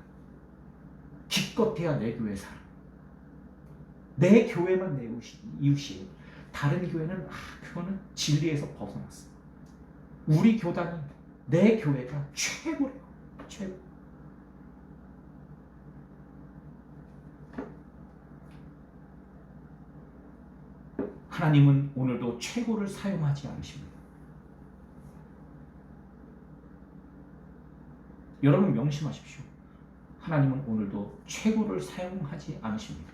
기껏해야 내 교회 사람. 내 교회만 내 이웃이에요. 다른 교회는 그거는 진리에서 벗어났어. 우리 교단이, 내 교회가 최고래요. 최고. 하나님은 오늘도 최고를 사용하지 않으십니다. 여러분 명심하십시오. 하나님은 오늘도 최고를 사용하지 않으십니다.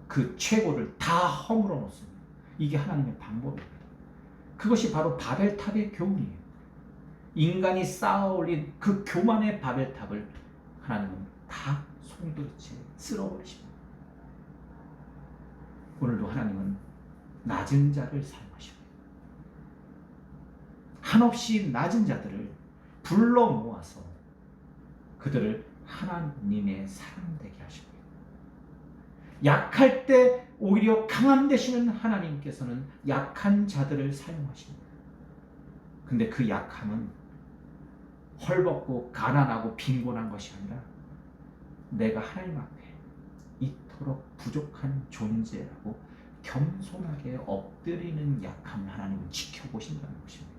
그 최고를 다 허물어 놓습니다. 이게 하나님의 방법입니다. 그것이 바로 바벨탑의 교훈이에요. 인간이 쌓아 올린 그 교만의 바벨탑을 하나님은 다 송두리째 쓸어버리십니다. 오늘도 하나님은 낮은 자를 사용하십니다. 한없이 낮은 자들을 불러 모아서 그들을 하나님의 사람 되게 하십니다. 약할 때 오히려 강한 되시는 하나님께서는 약한 자들을 사용하십니다. 근데 그 약함은 헐벗고 가난하고 빈곤한 것이 아니라 내가 하나님 앞에 이토록 부족한 존재라고 겸손하게 엎드리는 약함을 하나님은 지켜보신다는 것입니다.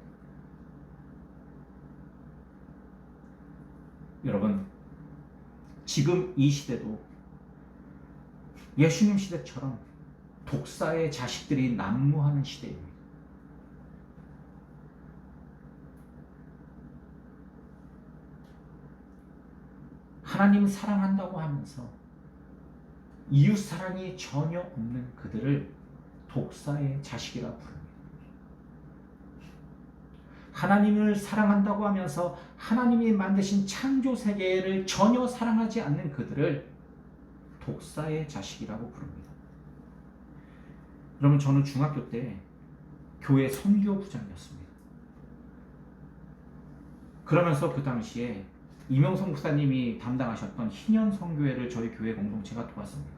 여러분, 지금 이 시대도 예수님 시대처럼 독사의 자식들이 난무하는 시대입니다. 하나님 사랑한다고 하면서 이웃 사랑이 전혀 없는 그들을 독사의 자식이라 부릅니다. 하나님을 사랑한다고 하면서 하나님이 만드신 창조 세계를 전혀 사랑하지 않는 그들을 독사의 자식이라고 부릅니다. 여러분, 저는 중학교 때 교회 선교부장이었습니다. 그러면서 그 당시에 이명성 목사님이 담당하셨던 희년 선교회를 저희 교회 공동체가 도왔습니다.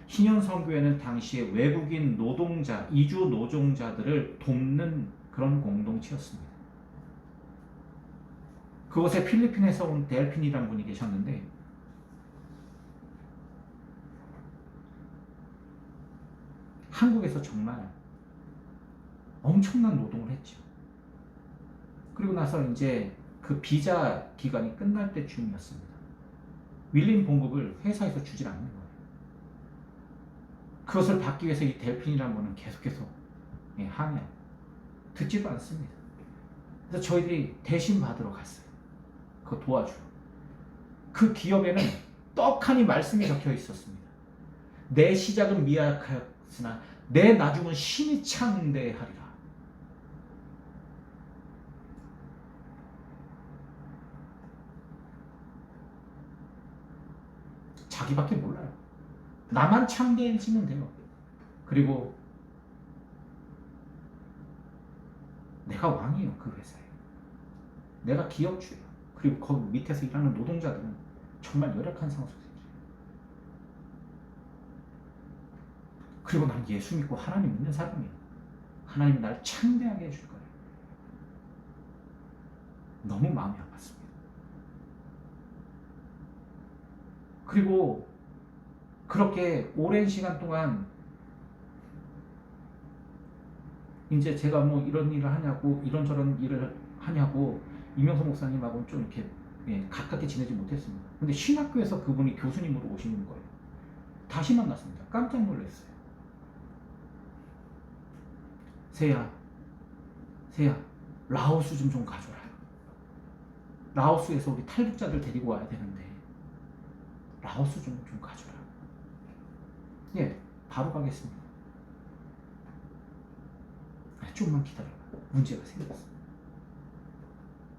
희년 선교회는 당시에 외국인 노동자, 이주 노동자들을 돕는 그런 공동체였습니다. 그곳에 필리핀에서 온 델핀이라는 분이 계셨는데, 한국에서 정말 엄청난 노동을 했죠. 그리고 나서 이제 그 비자 기간이 끝날 때쯤이었습니다. 밀린 봉급을 회사에서 주질 않는 거예요. 그것을 받기 위해서 이 델핀이라는 분은 계속해서 항의하고 듣지도 않습니다. 그래서 저희들이 대신 받으러 갔어요. 그거 도와주러. 그 기업에는 떡하니 말씀이 적혀 있었습니다. 내 시작은 미약하였으나 내 나중은 신이 창대하리라. 자기밖에 몰라요. 나만 창대해지면 돼요. 그리고 내가 왕이에요. 그 회사에. 내가 기업주예요. 그리고 거기 밑에서 일하는 노동자들은 정말 열악한 상황 속에 있어요. 그리고 난 예수 믿고 하나님 믿는 사람이에요. 하나님이 날 창대하게 해줄 거예요. 너무 마음이 아팠습니다. 그리고 그렇게 오랜 시간 동안 이제 제가 뭐 이런 일을 하냐고, 이런저런 일을 하냐고 이명선 목사님하고는 좀 이렇게 가깝게 지내지 못했습니다. 근데 신학교에서 그분이 교수님으로 오시는 거예요. 다시 만났습니다. 깜짝 놀랐어요. 세야, 라오스 좀 가져라. 라오스에서 우리 탈북자들 데리고 와야 되는데 라오스 좀 가져라. 예, 바로 가겠습니다. 조금만 기다려봐. 문제가 생겼어.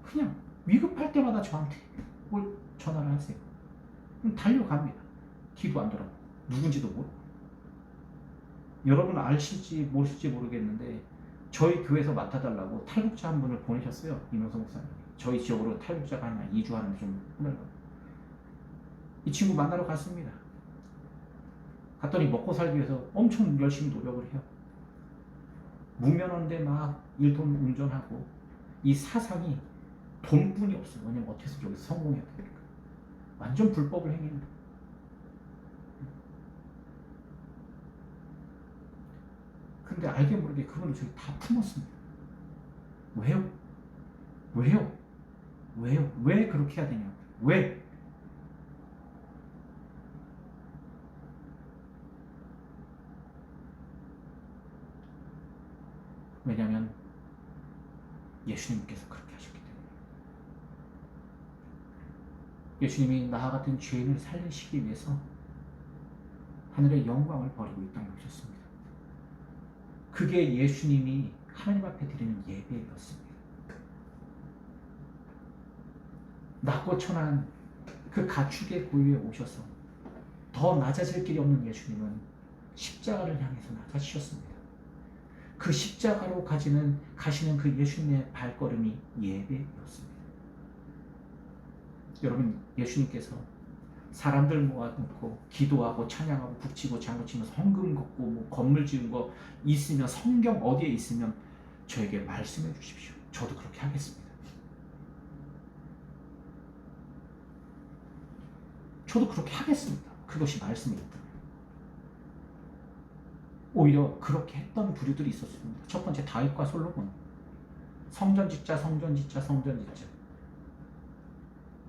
그냥 위급할 때마다 저한테 뭘 전화를 하세요. 그럼 달려갑니다. 기도 안 들어보고 누군지도 모르고. 여러분 아실지 모르실지 모르겠는데 저희 교회에서 맡아달라고 탈북자 한 분을 보내셨어요. 이명성 목사님. 저희 지역으로 탈북자가 하나 2주 하는 좀 보내려고. 이 친구 만나러 갔습니다. 갔더니 먹고 살기 위해서 엄청 열심히 노력을 해요. 무면허인데 막 일돈 운전하고. 이 사상이 돈뿐이 없어요. 왜냐면 어떻게 해서 여기서 성공해야 되니까. 완전 불법을 행해요. 근데 알게 모르게 그분을 저희 다 품었습니다. 왜요? 왜 그렇게 해야 되냐고. 왜? 왜냐면 예수님께서 그렇게 하셨기 때문에. 예수님이 나와 같은 죄인을 살리시기 위해서 하늘의 영광을 버리고 이 땅에 오셨습니다. 그게 예수님이 하나님 앞에 드리는 예배였습니다. 낮고 천한 그 가축의 고유에 오셔서 더 낮아질 길이 없는 예수님은 십자가를 향해서 낮아지셨습니다. 그 십자가로 가시는 그 예수님의 발걸음이 예배였습니다. 여러분, 예수님께서 사람들 모아놓고 기도하고 찬양하고 북치고 장구치면서 헌금 걷고 뭐 건물 지은 거 있으면, 성경 어디에 있으면 저에게 말씀해 주십시오. 저도 그렇게 하겠습니다. 저도 그렇게 하겠습니다. 그것이 말씀이니까. 오히려 그렇게 했던 부류들이 있었습니다. 첫 번째, 다윗과 솔로몬. 성전 짓자.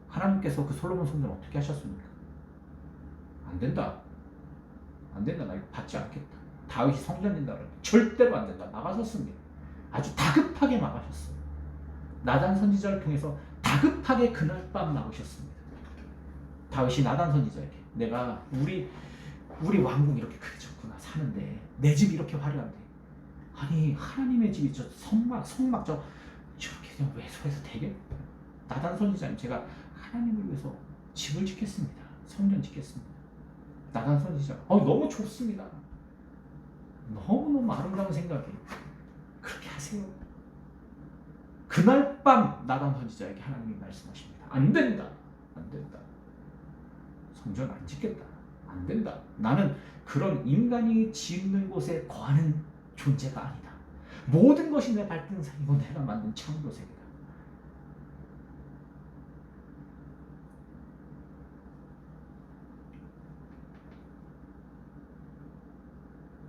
하나님께서 그 솔로몬 성전 어떻게 하셨습니까? 안 된다. 나 이거 받지 않겠다. 다윗이 성전 짓는다 그러면 절대로 안 된다. 막아섰습니다. 아주 다급하게 막으셨어요. 나단 선지자를 통해서 다급하게 그날 밤 막으셨습니다. 다윗이 나단 선지자에게, 내가 우리 왕궁 이렇게 크게 졌구나, 사는데 내 집이 이렇게 화려한데, 아니 하나님의 집이 저 성막 저렇게 그냥 외소해서 되게. 나단 선지자님, 제가 하나님을 위해서 집을 짓겠습니다. 성전 짓겠습니다. 나단 선지자. 너무 좋습니다. 너무너무 아름다운 생각이. 그렇게 하세요. 그날 밤 나단 선지자에게 하나님이 말씀하십니다. 안 된다. 안 된다. 성전 안 짓겠다. 안 된다. 나는 그런 인간이 짓는 곳에 거하는 존재가 아니다. 모든 것이 내 발등상이고 내가 만든 창조세계다.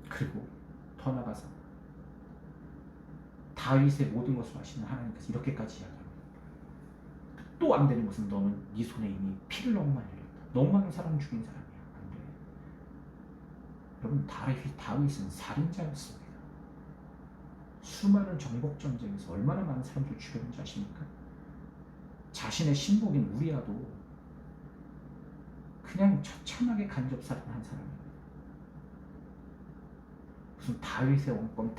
그리고 더 나가서 다윗의 모든 것을 아시는 하나님께서 이렇게까지 이야기합니다. 또 안 되는 것은 너는 네 손에 이미 피를 너무 많이 흘렸다. 너무 많은 사람 죽인 사람이야. 안 돼. 여러분, 다윗은 살인자였습니다. 수많은 정복 전쟁에서 얼마나 많은 사람들 죽였는지 아십니까? 자신의 신복인 우리아도 그냥 처참하게 간접살인한 사람입니다. 무슨 다윗의 왕권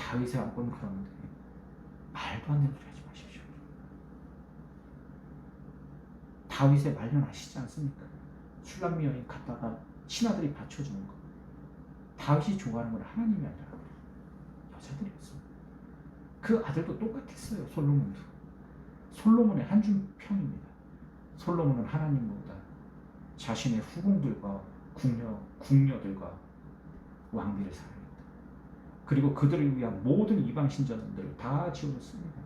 그러는데 말도 안 되는 소리 하지 마십시오. 다윗의 말년 아시지 않습니까? 술람미 여인 갔다가 신하들이 받쳐주는 거. 다윗이 좋아하는 건 하나님이 아니라 여자들이었습니다. 그 아들도 똑같았어요. 솔로몬도. 솔로몬의 한줌평입니다. 솔로몬은 하나님보다 자신의 후궁들과 궁녀들과 왕비를 사랑했다. 그리고 그들을 위한 모든 이방 신전들을 다 지어줬습니다.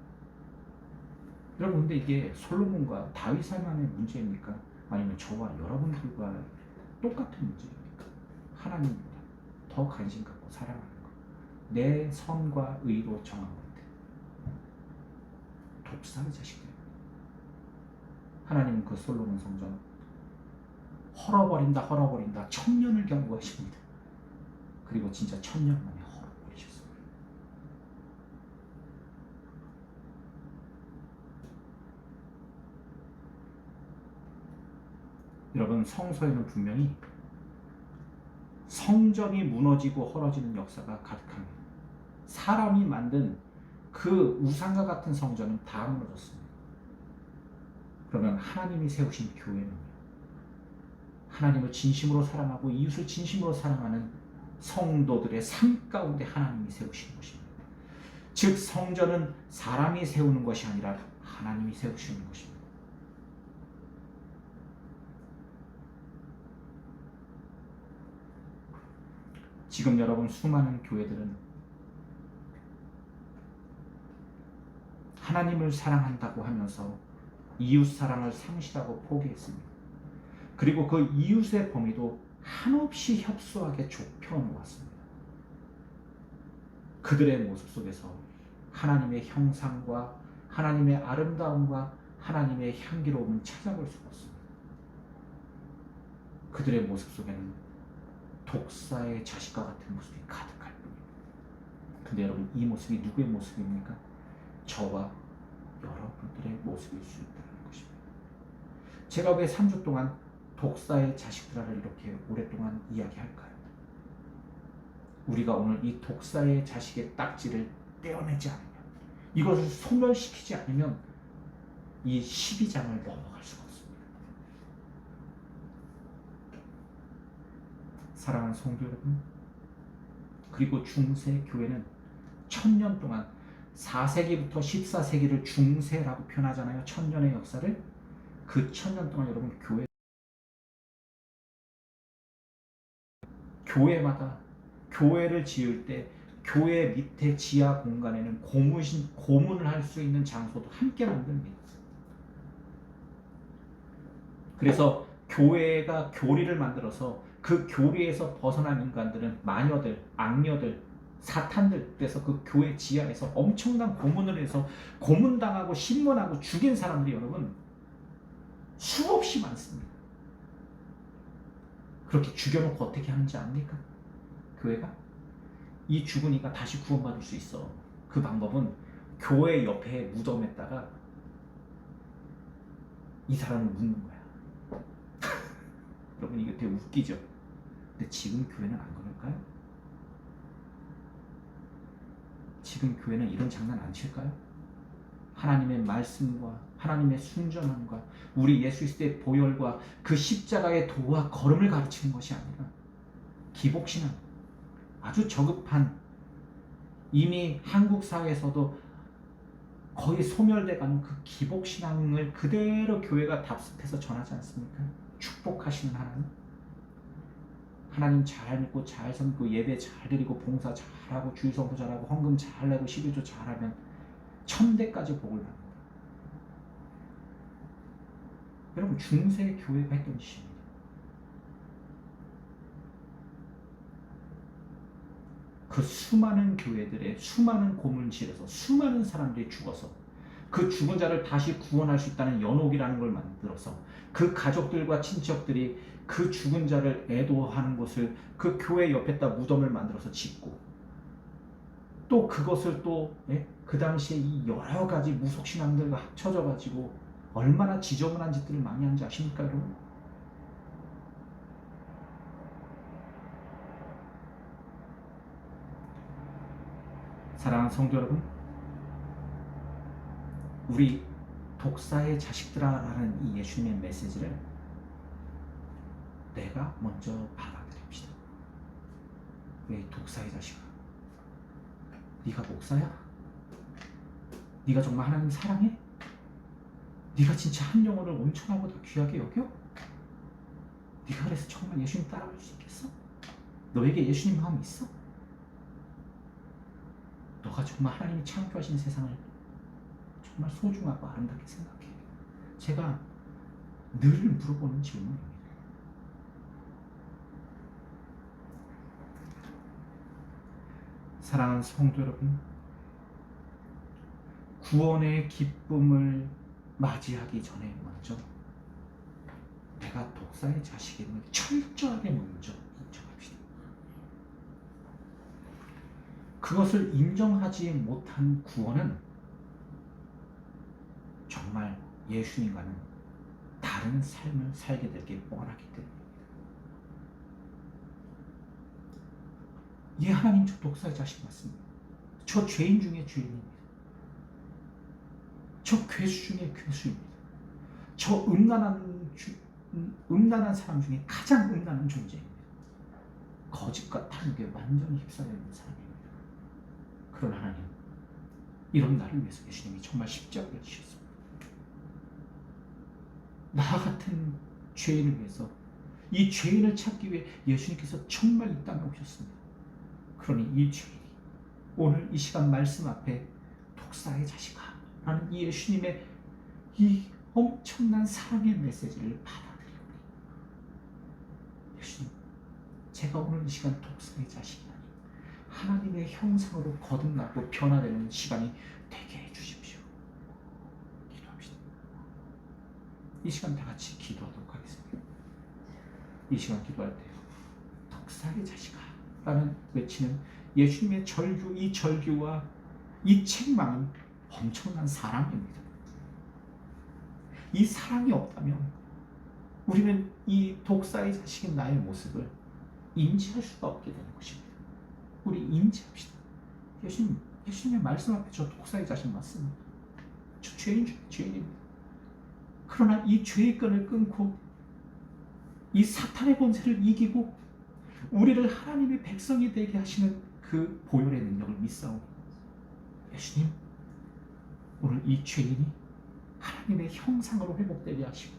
여러분, 근데 이게 솔로몬과 다윗만의 문제입니까? 아니면 저와 여러분들과 똑같은 문제입니까? 하나님입니다. 더 관심 갖고 사랑하는 것. 내 선과 의로 정한 것. 독사의 자식들. 하나님은 그 솔로몬 성전 헐어버린다 1000년을 경고하십니다. 그리고 진짜 1000년 만에 헐어버리셨습니다. 여러분, 성서에는 분명히 성전이 무너지고 헐어지는 역사가 가득합니다. 사람이 만든 그 우상과 같은 성전은 다 무너졌습니다. 그러면 하나님이 세우신 교회는요, 하나님을 진심으로 사랑하고 이웃을 진심으로 사랑하는 성도들의 삶 가운데 하나님이 세우신 것입니다. 즉, 성전은 사람이 세우는 것이 아니라 하나님이 세우시는 것입니다. 지금 여러분, 수많은 교회들은 하나님을 사랑한다고 하면서 이웃 사랑을 상실하고 포기했습니다. 그리고 그 이웃의 범위도 한없이 협소하게 좁혀 놓았습니다. 그들의 모습 속에서 하나님의 형상과 하나님의 아름다움과 하나님의 향기로움은 찾아볼 수가 없습니다. 그들의 모습 속에는 독사의 자식과 같은 모습이 가득할 뿐입니다. 근데 여러분, 이 모습이 누구의 모습입니까? 저와 여러분들의 모습일 수 있다는 것입니다. 제가 왜 3주 동안 독사의 자식들을 이렇게 오랫동안 이야기할까요? 우리가 오늘 이 독사의 자식의 딱지를 떼어내지 않으면, 이것을 소멸시키지 않으면 이 12장을 넘어갈 수가 없습니다. 사랑하는 성도 여러분, 그리고 중세 교회는 1000년 동안 4세기부터 14세기를 중세라고 표현하잖아요. 1000년의 역사를. 그 1000년 동안 여러분, 교회마다 교회를 지을 때 교회 밑에 지하 공간에는 고문을 할 수 있는 장소도 함께 만듭니다. 그래서 교회가 교리를 만들어서 그 교리에서 벗어난 인간들은 마녀들, 악녀들, 사탄들, 그래서 그 교회 지하에서 엄청난 고문을 해서 고문당하고 신문하고 죽인 사람들이 여러분 수없이 많습니다. 그렇게 죽여놓고 어떻게 하는지 압니까? 교회가? 이 죽은 이가 다시 구원받을 수 있어. 그 방법은 교회 옆에 무덤에다가 이 사람을 묻는 거야. 여러분, 이게 되게 웃기죠? 근데 지금 교회는 안 그럴까요? 지금 교회는 이런 장난 안 칠까요? 하나님의 말씀과 하나님의 순전함과 우리 예수 그리스도의 보혈과 그 십자가의 도와 걸음을 가르치는 것이 아니라 기복신앙, 아주 저급한, 이미 한국 사회에서도 거의 소멸돼가는 그 기복신앙을 그대로 교회가 답습해서 전하지 않습니까? 축복하시는 하나님, 하나님 잘 믿고 잘 섬기고 예배 잘 드리고 봉사 잘하고 주일성도 잘하고 헌금 잘 내고 11조 잘하면 천대까지 복을 받는다. 여러분, 중세 교회가 했던 짓입니다. 그 수많은 교회들의 수많은 고문실에서 수많은 사람들이 죽어서 그 죽은 자를 다시 구원할 수 있다는 연옥이라는 걸 만들어서 그 가족들과 친척들이 그 죽은 자를 애도하는 곳을 그 교회 옆에다 무덤을 만들어서 짓고, 또 그것을 또 그 당시에 이 여러 가지 무속신앙들과 합쳐져 가지고 얼마나 지저분한 짓들을 많이 하는지 아십니까, 여러분? 사랑하는 성도 여러분, 우리 독사의 자식들아라는 이 예수님의 메시지를 내가 먼저 받아들입시다. 왜 독사의 자식아? 네가 목사야? 네가 정말 하나님 사랑해? 네가 진짜 한 영혼을 온천하보다 귀하게 여겨? 네가 그래서 정말 예수님 따라갈 수 있겠어? 너에게 예수님 마음이 있어? 너가 정말 하나님이 창조하신 세상을 정말 소중하고 아름답게 생각해? 제가 늘 물어보는 질문입니다. 사랑하는 성도 여러분, 구원의 기쁨을 맞이하기 전에 먼저 내가 독사의 자식임을 철저하게 먼저 인정합시다. 그것을 인정하지 못한 구원은 정말 예수님과는 다른 삶을 살게 될 게 뻔하기 때문입니다. 예, 하나님, 저 독사의 자식 맞습니다. 저 죄인 중에 죄인입니다. 저 괴수 중에 괴수입니다. 저 음란한 사람 중에 가장 음란한 존재입니다. 거짓과 탐욕에 완전히 휩싸여 있는 사람입니다. 그런 하나님, 이런 나를 위해서 예수님이 정말 십자가를 지셨습니다. 나 같은 죄인을 위해서, 이 죄인을 찾기 위해 예수님께서 정말 이 땅에 오셨습니다. 그러니 이 죄인이 오늘 이 시간 말씀 앞에 독사의 자식아 라는 이 예수님의 이 엄청난 사랑의 메시지를 받아들이오니, 예수님, 제가 오늘 이 시간 독사의 자식이 아닌 하나님의 형상으로 거듭나고 변화되는 시간이 되게 해주십시오. 기도합시다. 이 시간 다 같이 기도하도록 하겠습니다. 이 시간 기도할 때 독사의 자식아 라는 외치는 예수님의 절규, 이 절규와 이 책망은 엄청난 사랑입니다. 이 사랑이 없다면 우리는 이 독사의 자식인 나의 모습을 인지할 수가 없게 되는 것입니다. 우리 인지합시다. 예수님의 말씀 앞에 저 독사의 자식 맞습니다. 저 죄인 중에 죄인입니다. 그러나 이 죄의 끈을 끊고 이 사탄의 권세를 이기고 우리를 하나님의 백성이 되게 하시는 그 보혈의 능력을 믿사오니, 예수님, 오늘 이 죄인이 하나님의 형상으로 회복되게 하시고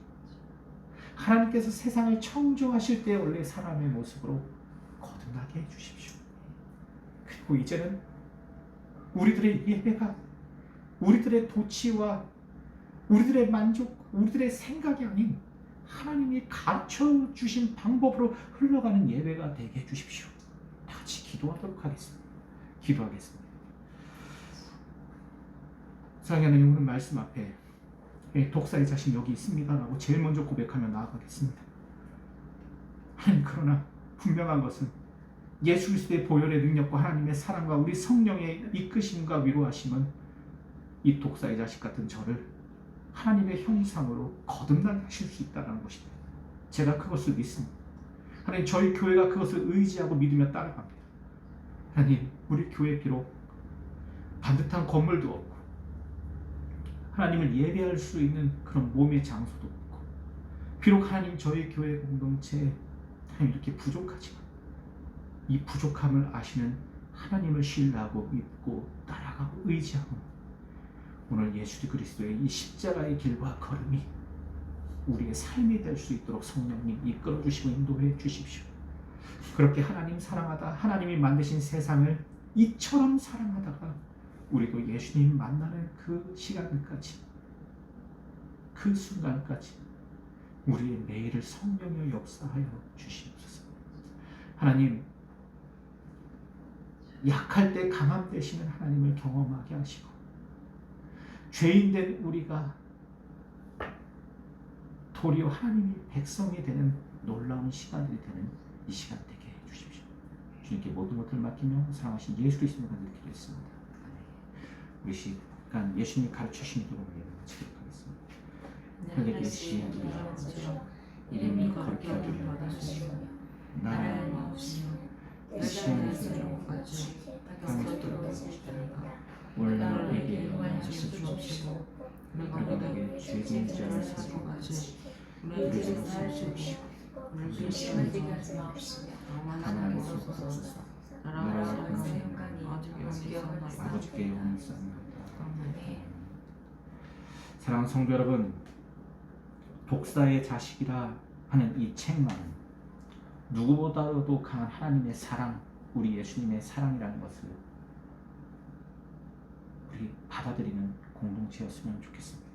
하나님께서 세상을 창조하실 때 원래 사람의 모습으로 거듭나게 해주십시오. 그리고 이제는 우리들의 예배가 우리들의 도치와 우리들의 만족, 우리들의 생각이 아닌 하나님이 가르쳐 주신 방법으로 흘러가는 예배가 되게 해주십시오. 다 같이 기도하도록 하겠습니다. 기도하겠습니다. 사랑하는 하나님, 오늘 말씀 앞에 독사의 자신 여기 있습니다 라고 제일 먼저 고백하며 나아가겠습니다. 하나님, 그러나 분명한 것은 예수 그리스도의 보혈의 능력과 하나님의 사랑과 우리 성령의 이끄심과 위로하심은 이 독사의 자식 같은 저를 하나님의 형상으로 거듭나게 하실 수 있다는 것입니다. 제가 그것을 믿습니다. 하나님, 저희 교회가 그것을 의지하고 믿으며 따라갑니다. 하나님, 우리 교회 비록 반듯한 건물도 없고 하나님을 예배할 수 있는 그런 몸의 장소도 없고, 비록 하나님 저희 교회 공동체에 하나님 이렇게 부족하지만 이 부족함을 아시는 하나님을 신뢰하고 믿고 따라가고 의지하고 오늘 예수 그리스도의 이 십자가의 길과 걸음이 우리의 삶이 될 수 있도록 성령님 이끌어 주시고 인도해 주십시오. 그렇게 하나님 사랑하다 하나님이 만드신 세상을 이처럼 사랑하다가 우리도 예수님 만나는 그 시간까지 그 순간까지 우리의 매일을 성령의 역사하여 주시옵소서. 하나님 약할 때 강함 되시는 하나님을 경험하게 하시고 죄인된 우리가 도리어 하나님이 백성이 되는 놀라운 시간들이 되는 이 시간 되게 해주십시오. 주님께 모든 것을 맡기며 사랑하신 예수 그리스도를 기도했습니다. 우리 시간 예수님이 가르치신 대로 마치도록 하겠습니다. 하늘에 계신 우리 아버지여 이름이 거룩히 여기를 받으시오. 나라는 없으며 뜻이는 같이 땅에서 들어오시다가 오늘 우리에게 일용할 것을 주옵시고 우리가 너에게 죄진 자를 사주같이 우리에게로 사주옵시고 우리를 시험에 하지 마옵시며 다만 하소서. 나라와 영광이 아버지께 영원하옵나이다. 사랑하는 성도 여러분, 독사의 자식이라 하는 이 책망은 누구보다도 강한 하나님의 사랑, 우리 예수님의 사랑이라는 것을 우리 받아들이는 공동체였으면 좋겠습니다.